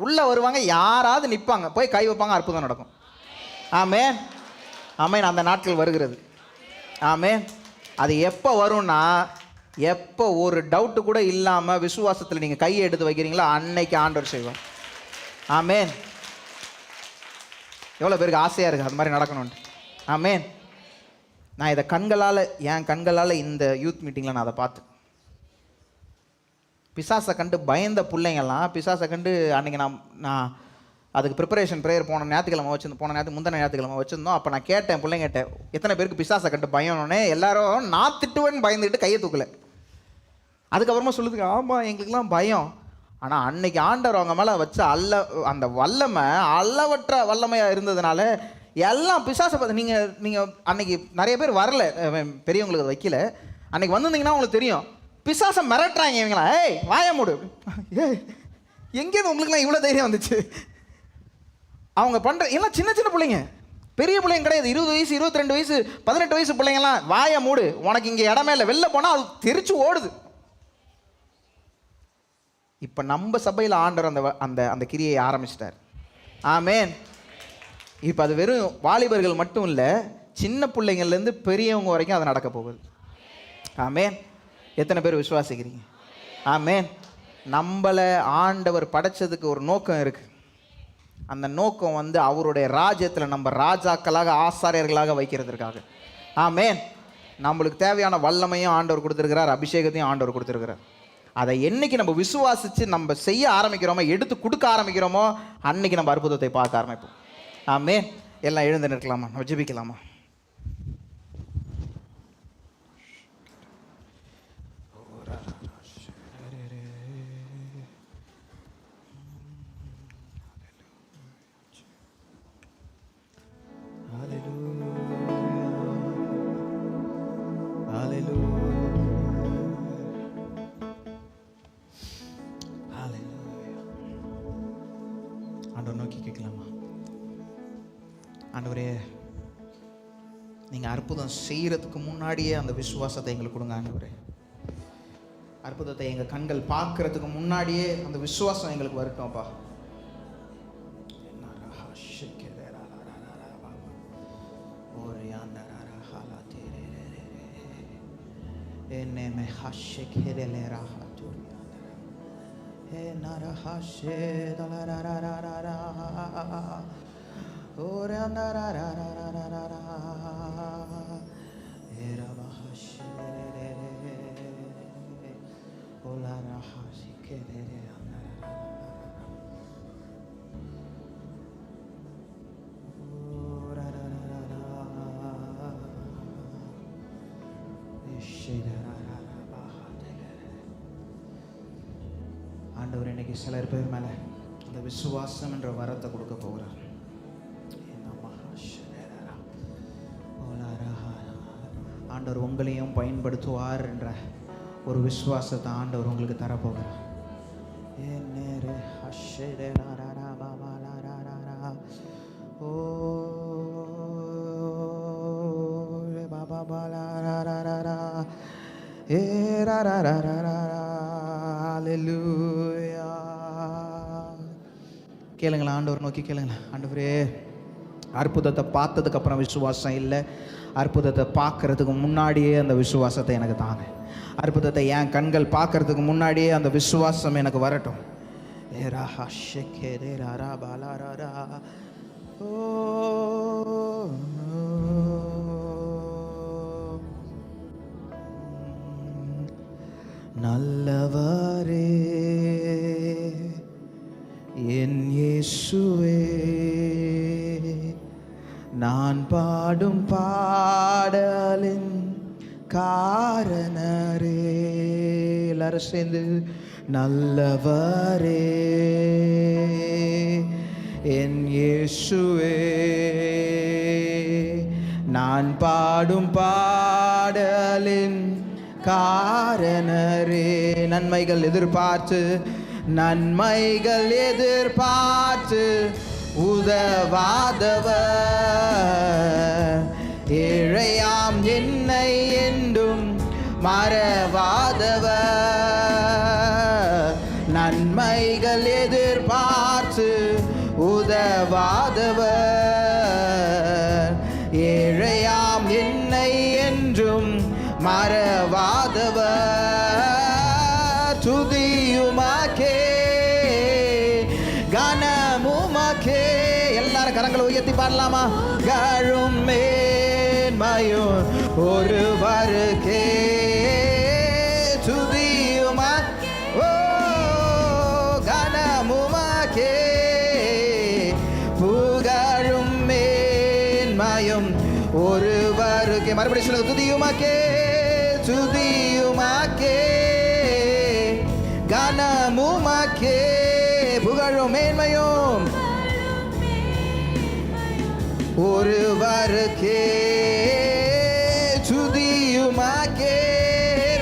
[SPEAKER 1] உள்ளே வருவாங்க, யாராவது நிற்பாங்க, போய் கை வைப்பாங்க, அற்புதம் நடக்கும். ஆமேன். ஆமேன். அந்த நாட்கள் வருகிறது. ஆமேன். அது எப்போ வரும்னா, எப்போ ஒரு டவுட்டு கூட இல்லாமல் விசுவாசத்தில் நீங்கள் கையை எடுத்து வைக்கிறீங்களோ அன்னைக்கு ஆண்டவர் செய்வார். ஆமேன். எவ்வளோ பேருக்கு ஆசையாக இருக்குது அது மாதிரி நடக்கணும்ட்டு. ஆமேன். நான் இதை என் கண்களால் இந்த யூத் மீட்டிங்கில் நான் அதை பார்த்தேன். பிசாசை கண்டு பயந்த பிள்ளைங்கள்லாம், பிசாசை கண்டு அன்றைக்கி நான் அதுக்கு ப்ரிப்பரேஷன் ப்ரேயர் போன ஞாயிற்றுக்கிழமை முந்தின ஞாயிற்றுக்கிழமை வச்சுருந்தோம். அப்போ நான் கேட்டேன் பிள்ளைங்கிட்ட, எத்தனை பேருக்கு பிசாசை கண்டு பயம்னே. எல்லாரும் நான் திட்டுவேன்னு பயந்துக்கிட்டு கையை தூக்கலை. அதுக்கப்புறமா சொல்லுதுங்க, ஆமாம் எங்களுக்கெல்லாம் பயம். ஆனால் அன்னைக்கு ஆண்டவர் அவங்க மேலே வச்ச அந்த வல்லமை அளவற்ற வல்லமையாக இருந்ததுனால எல்லாம் பிசாசை பார்த்து நீங்கள் அன்னைக்கு நிறைய பேர் வரல, பெரியவங்களுக்கு வைக்கல. அன்னைக்கு வந்திருந்தீங்கன்னா உங்களுக்கு தெரியும், பிசாசை மிரட்டுறாங்க இவங்களா, ஏய் வாய மூடு. எங்கேருந்து உங்களுக்குலாம் இவ்வளோ தைரியம் வந்துச்சு? அவங்க பண்ணுற எல்லாம் சின்ன சின்ன பிள்ளைங்க, பெரிய பிள்ளைங்க கிடையாது. 20 வயசு 22 வயசு 18 வயசு பிள்ளைங்கலாம், வாய மூடு, உனக்கு இங்கே இடமே இல்லை, வெளில போனால் அது தெரிச்சு ஓடுது. இப்போ நம்ம சபையில் ஆண்டவர் அந்த அந்த கிரியை ஆரம்பிச்சிட்டார். ஆமேன். இப்போ அது வெறும் வாலிபர்கள் மட்டும் இல்லை, சின்ன பிள்ளைங்கள்லேருந்து பெரியவங்க வரைக்கும் அது நடக்க போகுது. ஆமேன். எத்தனை பேர் விசுவாசிக்கிறீங்க? ஆமேன். நம்மளை ஆண்டவர் படைச்சதுக்கு ஒரு நோக்கம் இருக்குது. அந்த நோக்கம் வந்து அவருடைய ராஜ்யத்தில் நம்ம ராஜாக்களாக ஆசாரியர்களாக வைக்கிறதுக்காக. ஆமேன். நம்மளுக்கு தேவையான வல்லமையும் ஆண்டவர் கொடுத்துருக்கிறார், அபிஷேகத்தையும் ஆண்டவர் கொடுத்துருக்கிறார். அதை என்னைக்கு நம்ம விசுவாசித்து நம்ம செய்ய ஆரம்பிக்கிறோமோ, எடுத்து கொடுக்க ஆரம்பிக்கிறோமோ, அன்னைக்கு நம்ம அற்புதத்தை பார்க்க ஆரம்பிப்போம். ஆமேன். எல்லாம் எழுந்து நிற்கலாமா? நம்ம ஜெபிக்கலாமா? ஆண்டவர் நோக்கி கேட்கலாமா? ஆண்டவரே, நீங்கள் அற்புதம் செய்கிறதுக்கு முன்னாடியே அந்த விசுவாசத்தை எங்களுக்கு கொடுங்க. ஆண்டவரே, அற்புதத்தை எங்கள் கண்கள் பார்க்கறதுக்கு முன்னாடியே அந்த விசுவாசம் எங்களுக்கு வரட்டும்ப்பா. இன்னைக்கு சிலர் பேர் மேலே அந்த விசுவாசம் என்ற வரத்தை கொடுக்க போகிறார். ஆண்டவர் உங்களையும் பயன்படுத்துவார் என்ற ஒரு விசுவாசத்தை ஆண்டவர் உங்களுக்கு தரப்போகிறார். கேளுங்களா, ஆண்டவர் நோக்கி கேளுங்களா. ஆண்டவரே, அற்புதத்தை பார்த்ததுக்கு அப்புறம் விசுவாசம் இல்லை, அற்புதத்தை பார்க்கறதுக்கு முன்னாடியே அந்த விசுவாசத்தை எனக்கு தாங்க. அற்புதத்தை என் கண்கள் பார்க்கறதுக்கு முன்னாடியே அந்த விசுவாசம் எனக்கு வரட்டும். நல்லவரே என் இயேசுவே, நான் பாடும் பாடலின் காரணரே. எல்லாரும் சேர்ந்து நல்லவரே என் இயேசுவே, நான் பாடும் பாடலின் காரணரே. நன்மைகள் எதிர்பார்த்து நன்மைகள் எதிர்பார்த்து உதவாதவர், ஏழையாம் என்னை என்றும் மறவாதவர், நன்மைகள் எதிர்பார்த்து உதவாதவர், ஏழையாம் என்னை என்றும் மறவாதவர். துதியுமாக்கே கனமுமாக்கே. எல்லாரும் கரங்களை உயர்த்தி பாடலாமா? கழும் மேன்மையும் ஒருவருக்கே. துதியுமா ஓ கனமுமாக்கே, புகழும் மேன்மையும் ஒருவருக்கே. மறுபடியும் சொல்லுங்க, துதியுமாக்கே துதியுமாக்கே கனமுமாக்கே, புகழும் மேன்மையும் ஒருவருக்கே. துதியுமாக்கே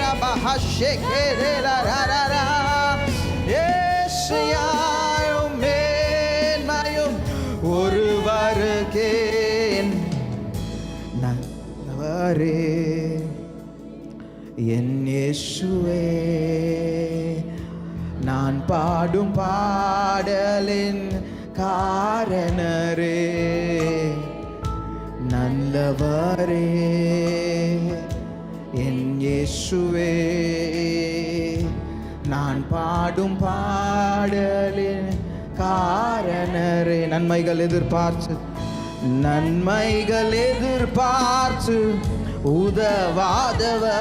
[SPEAKER 1] ரபஹஷே ரரரரா, ஏசியாயும் மேன்மையும் ஒருவருக்கே. நல்லவரே என் இயேசுவே, நான் பாடும் பாடலின் காரணரே. நல்லவரே என் இயேசுவே, நான் பாடும் பாடலின் காரணரே. நன்மைகள் எதிர்பார்த்து நன்மைகள் எதிர்பார்த்து உதவாதவர்,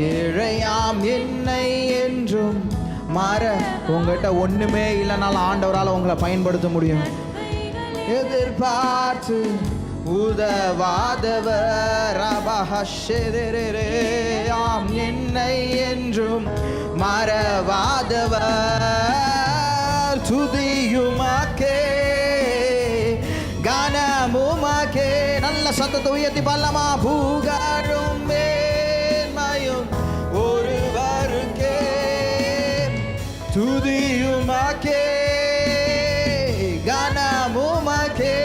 [SPEAKER 1] ஏழையாம் என்னை என்றும் மாற. உங்ககிட்ட ஒண்ணுமே இல்லைனாலும் ஆண்டவரால் உங்களை பயன்படுத்த முடியும். எதிர்பார்த்து உதவாதவர், ஆம் என்னை என்றும் மறவாதவர். துதியுமாக்கே கனமுமாக்கே. நல்ல சத்தத்தை உயர்த்தி பாடலாமா? புகழும் மேன்மையும் ஒருவருக்கே. துதியுமாக்கே கனமுமாக்கே,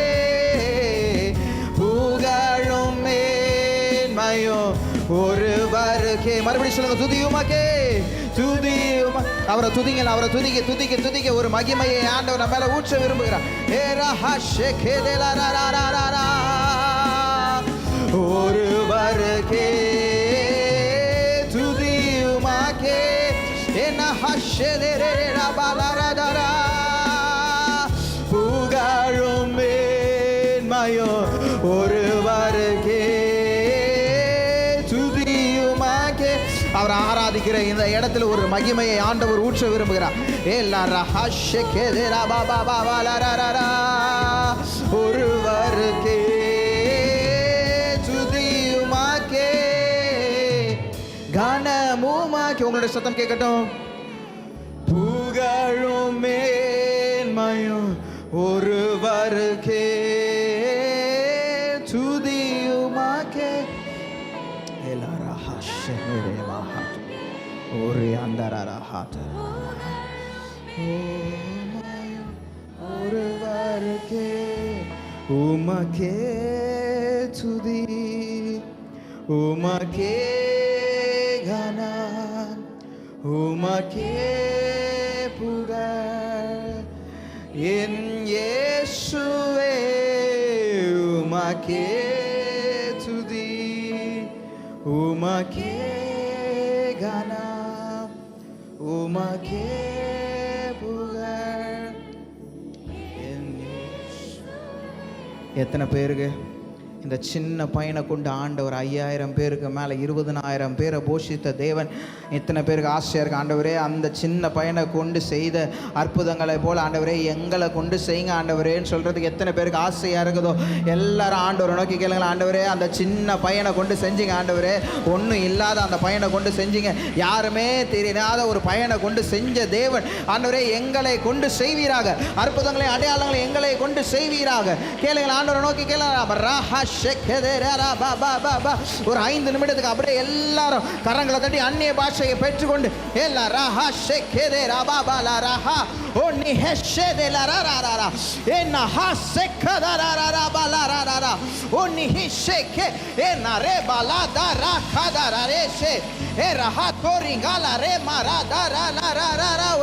[SPEAKER 1] புகழும் மேன்மையும் ஒருவருக்கே. மறுபடியும் சொல்லுங்க, துதியுமாக்கே துதியுமா. அவரை துதிங்க, அவரை துதிக்க துதிக்க துதிக்க ஒரு மகிமையை ஆண்டவர் நம்ம மேல ஊற்ற விரும்புகிறார். ஒருவருக்கே துதியுமாக்கே புகழும் மேன்மையோ ஒருவருக்கே. துதியுமாக்கே. அவர் ஆராதிக்கிற இந்த இடத்துல ஒரு மகிமையை ஆண்டவர் ஊற்ற விரும்புகிறார். ஒருவருக்கே துதியுமாக்கே கனமுமாக்கே. உங்களுடைய சத்தம் கேட்கட்டும். ஒருவருக்கே துதி உமக்கே. ஒரு அந்தரஹாத் ஒருவருக்கே உமக்கே துதி உமக்கே கனம் உமக்கே புகழ் என் இயேசுவே உமக்கே துதி உமக்கே கனம் உமக்கே புகழ் என் எத்தனை பேருக்கு இந்த சின்ன பையனை கொண்டு ஆண்டவர் 5000 பேருக்கு மேலே 20,000 பேரை போஷித்த தேவன் எத்தனை பேருக்கு ஆசையாக இருக்கு? ஆண்டவரே, அந்த சின்ன பையனை கொண்டு செய்த அற்புதங்களை போல் ஆண்டவரே எங்களை கொண்டு செய்யுங்க ஆண்டவரேன்னு சொல்கிறதுக்கு எத்தனை பேருக்கு ஆசையாக இருக்குதோ எல்லாரும் ஆண்டவரை நோக்கி கேளுங்களா. ஆண்டவரே, அந்த சின்ன பையனை கொண்டு செஞ்சிங்க ஆண்டவரே. ஒன்றும் இல்லாத அந்த பையனை கொண்டு செஞ்சிங்க. யாருமே தெரியாத ஒரு பையனை கொண்டு செஞ்ச தேவன் ஆண்டவரே எங்களை கொண்டு செய்வீராக. அற்புதங்களை அடையாளங்களை எங்களை கொண்டு செய்வீராக. கேளுங்களா, ஆண்டவரை நோக்கி கேளுங்க. ஒரு 5 நிமிடத்துக்கு அப்படியே எல்லாரும் கரங்களை தட்டி அந்நிய பாஷையை பெற்றுக்கொண்டு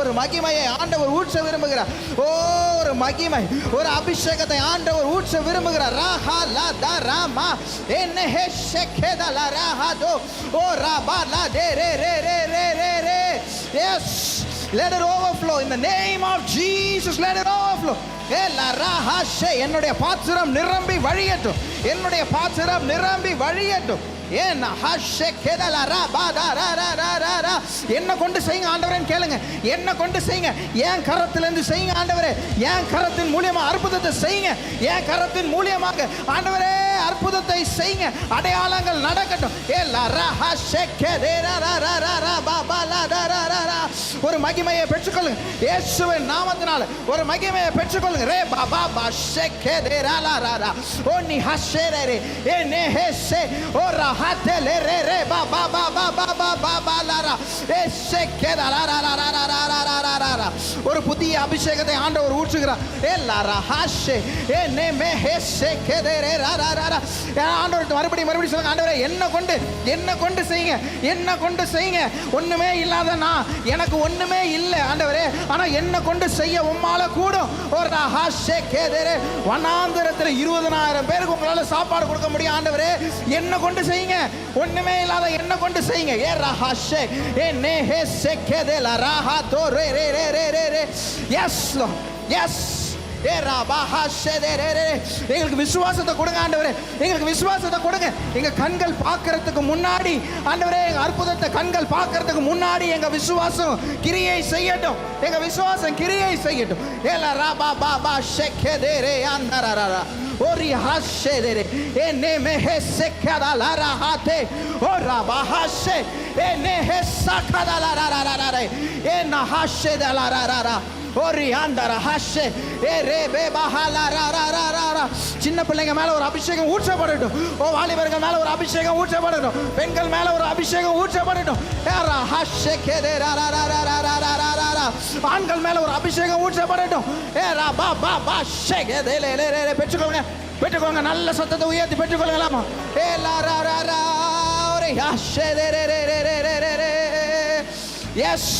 [SPEAKER 1] ஒரு மகிமையை ஆண்டவர் ஊற்ற விரும்புகிறார். ஒரு மகிமை, ஒரு அபிஷேகத்தை ஆண்டவர் ஊற்ற விரும்புகிறார். Rama enne heshekeda la rahado o rabala de re. Yes, let it overflow in the name of Jesus. Let it overflow. ella rahashe என்னுடைய பாத்திரம் நிரம்பி வழியட்டும். என்னுடைய பாத்திரம் நிரம்பி வழியட்டும். என்ன கொண்டு செய்யுங்க ஆண்டவரே கேளுங்க. என்ன கொண்டு செய்யுங்க. என் கரத்திலிருந்து செய்யுங்க ஆண்டவரே. என் கரத்தின் மூலியமா அற்புதத்தை செய்யுங்க. என் கரத்தின் மூலியமாக ஆண்டவரே அற்புதத்தை செய்யுங்க. அடையாளங்கள் நடக்கட்டும். ஒரு மகிமையை பெற்றுக்கொள்ளுங்க இயேசுவின் நாமத்தினால. ஒரு மகிமையை பெற்றுக்கொள்ளுங்க. ரே பாபா பாஷெக்கே தேராலா ராரா ஓ நி ஹஷேரே ஏ நே ஹெஷே ஓ ராஹாதே ரே ரே பாபா பாபா பாபா பாபா லாரா ஏ ஷெக்கே தாரா. ஒரு புதிய அபிஷேகத்தை ஆண்டவர் ஊற்றுகிறார். ஏ லாரா ஹஷே ஏ நே மே ஹெஷெக்கே தேரே ராரா ராரா. ஆண்டவர் மறுபடியும் சொல்லுங்க. ஆண்டவரே, என்ன கொண்டு செய்யுங்க. என்ன கொண்டு செய்யுங்க. ஒண்ணுமே இல்லாத நான், எனக்கு ஒண்ணுமே இல்லை ஆண்டவரே, ஆனா என்ன கொண்டு செய்ய உம்மால கூடும். ஒரு வனாந்திரத்தில் 20,000 பேருக்கு உங்களால சாப்பாடு கொடுக்க முடியும் ஆண்டவரே. என்ன கொண்டு செய்யுங்க. ஒண்ணுமே இல்லாத என்ன கொண்டு செய்யுங்க. ஏ ரஹாஷே ஏ நே ஹே செக்கே லா ரஹா தோ ரே ரே ரே ரே ரே. Yes S. எங்களுக்கு விசுவாசத்தை கொடுங்க ஆண்டவரே. எங்களுக்கு விசுவாசத்தை கொடுங்க. எங்க கண்கள் பார்க்கறதுக்கு முன்னாடி ஆண்டவரே, எங்க அற்புதத்தை கண்கள் பார்க்கறதுக்கு முன்னாடி எங்க விசுவாசம் கிரியை செய்யட்டும். எங்க விசுவாசம் கிரியை செய்யட்டும். ஏலா ராபா பாபா ஷெக்கேதேரே அந்தரரரா ஓரி ஹஷேதேரே ஏனே மெஹே செக்கதா லரஹாதே ஓரா பாஹஷே ஏனே ஹெசகதா லரரரரே ஏனா ஹஷேதா லரரரா ஓரி அந்தர ஹஷே ஏரே பேபஹலா ரரரரரா. சின்ன பிள்ளைங்க மேல ஒரு அபிஷேகம் ஊற்றப்படட்டும். ஓ வாலிபர்கள் மேல ஒரு அபிஷேகம் ஊற்றப்படட்டும். பெண்கள் மேல ஒரு அபிஷேகம் ஊற்றப்படட்டும். ஏரா ஹஷே கேதே ரரரரரரரரரா. ஆண்கள் மேல ஒரு அபிஷேகம் ஊற்றப்படட்டும். ஏரா பாபா பாஷே கேதே லே லே லே. பெற்றுக்கோங்க. நல்ல சத்தத்தை உயர்த்தி பெற்றுக்கொள்ளலாமா. ஏ லா ரரரா ஓரி ஹஷே ரே ரே ரே ரே ரே. எஸ்.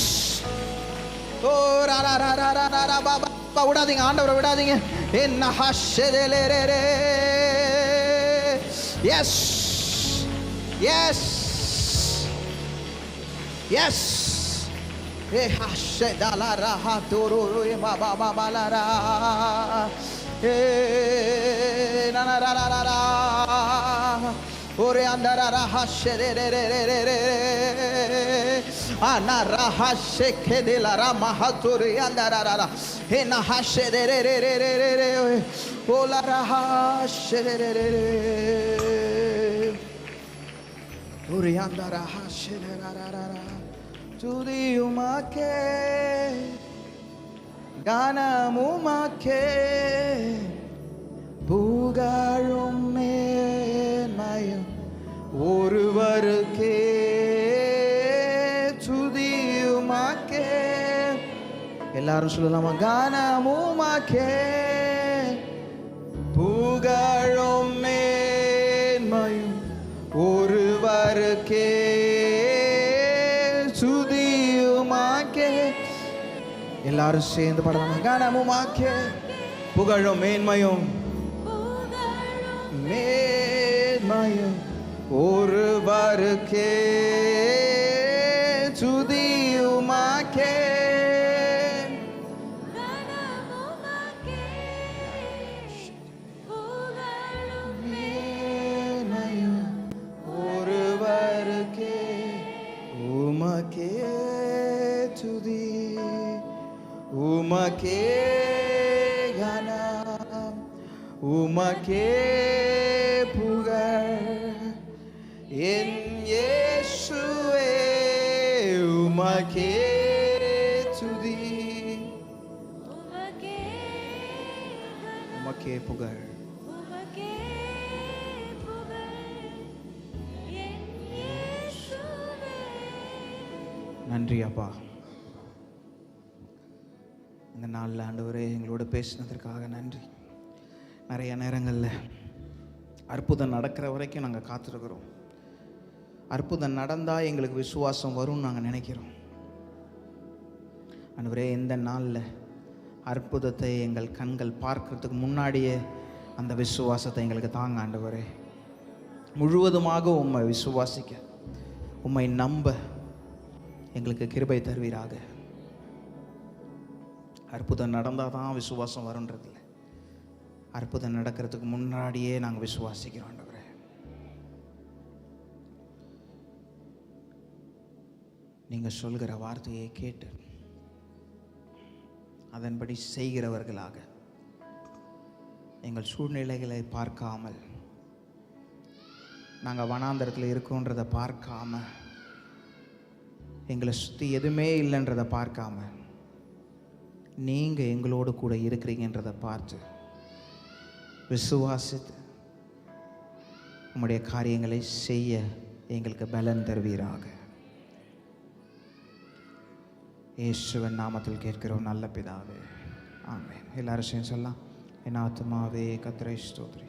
[SPEAKER 1] ஓ ரா ரா ரா ரா ரா ரா பாபா. விடாதீங்க ஆண்டவரை, விடாதீங்க. என்ன ஹஷேதே ரே ரே. Yes yes yes. ஏ ஹஷேதா லா ரா ஹா தோரோ ஏ பாபா பாபா லா ரா ஏ நா நா ரா ரா ரா. ஓரே அந்தர ரா ஹஷேதே ரே ரே ரே ரே. ana rahashe kedela ramahatori andarara he na hashe re re re re re re ola rahashe re re re re ori andara hashe ra ra ra ra tudi umake gana mumake புகழும் மேன்மையும் ஒருவருக்கே, துதியுமாக்கே. எல்லாரும் சொல்லலாமா? கானமுமாக்கே. புகழும் மேன்மையும் ஒருவருக்கே, துதியுமாக்கே. எல்லாரும் சேர்ந்து பாடலாமா? கானமுமாக்கே. புகழும் மேன்மையும் மேன்மையும் ஒருவருக்கே, துதியுமாக்கே. மேன்மையும் ஒருவருக்கே, உமக்கே துதி, உமக்கே கனம், உமக்கே புகழ். என் இயேசுவே உமக்கே துதி, உமக்கே புகழ். நன்றி அப்பா. இந்த நாளில் ஆண்டவரே எங்களோட பேசினதற்காக நன்றி. நிறைய நேரங்களில் அற்புதம் நடக்கிற வரைக்கும் நாங்கள் காத்திருக்கிறோம். அற்புதம் நடந்தால் எங்களுக்கு விசுவாசம் வரும்னு நாங்கள் நினைக்கிறோம். ஆண்டவரே, இந்த நாளில் அற்புதத்தை எங்கள் கண்கள் பார்க்கறதுக்கு முன்னாடியே அந்த விசுவாசத்தை எங்களுக்கு தாங்க ஆண்டவரே. முழுவதுமாக உம்மை விசுவாசிக்க, உம்மை நம்ப எங்களுக்கு கிருபை தருவீராக. அற்புதம் நடந்தால் தான் விசுவாசம் வரும்ன்றதில்ல, அற்புதம் நடக்கிறதுக்கு முன்னாடியே நாங்கள் விசுவாசிக்கிறோம் ஆண்டவரே. நீங்கள் சொல்கிற வார்த்தையை கேட்டு அதன்படி செய்கிறவர்களாக, எங்கள் சூழ்நிலைகளை பார்க்காமல், நாங்கள் வனாந்தரத்தில் இருக்கோன்றதை பார்க்காம, எங்களை சுற்றி எதுவுமே இல்லைன்றதை பார்க்காம, நீங்கள் எங்களோடு கூட இருக்கிறீங்கன்றதை பார்த்து விசுவாசித்து உம்முடைய காரியங்களை செய்ய எங்களுக்கு பலன் தருவீராக. இயேசுவின் நாமத்தில் கேட்கிறோம் நல்ல பிதாவே, ஆமென். எல்லாரும் சேர்ந்து சொல்லலாம். என் ஆத்துமாவே கர்த்தரை ஸ்தோத்திரி,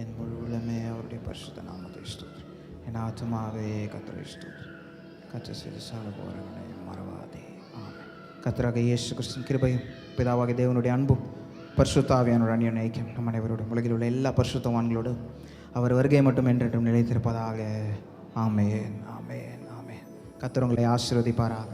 [SPEAKER 1] என் முழு உள்ளமே அவருடைய பரிசுத்த நாமத்தை ஸ்தோத்திரி. என் ஆத்துமாவே கர்த்தரை ஸ்தோத்திரி, கர்த்தர் செய்த சகல உபகாரங்களையும் மறவாதே. ஆமென். கர்த்தராகிய இயேசு கிறிஸ்துவின் கிருபையும் பிதாவாகிய தேவனுடைய அன்பும் பரிசுத்த ஆவியானவருடைய அந்யோன்ய ஐக்கியம் நம் அனைவரோடும் உலகில் உள்ள எல்லா பரிசுத்தவான்களோடும் அவர் வருகை மட்டும் என்றென்றும் நிலைத்திருப்பதாக. ஆமென், ஆமென், ஆமென். கர்த்தர் உங்களை ஆசீர்வதிப்பாராக.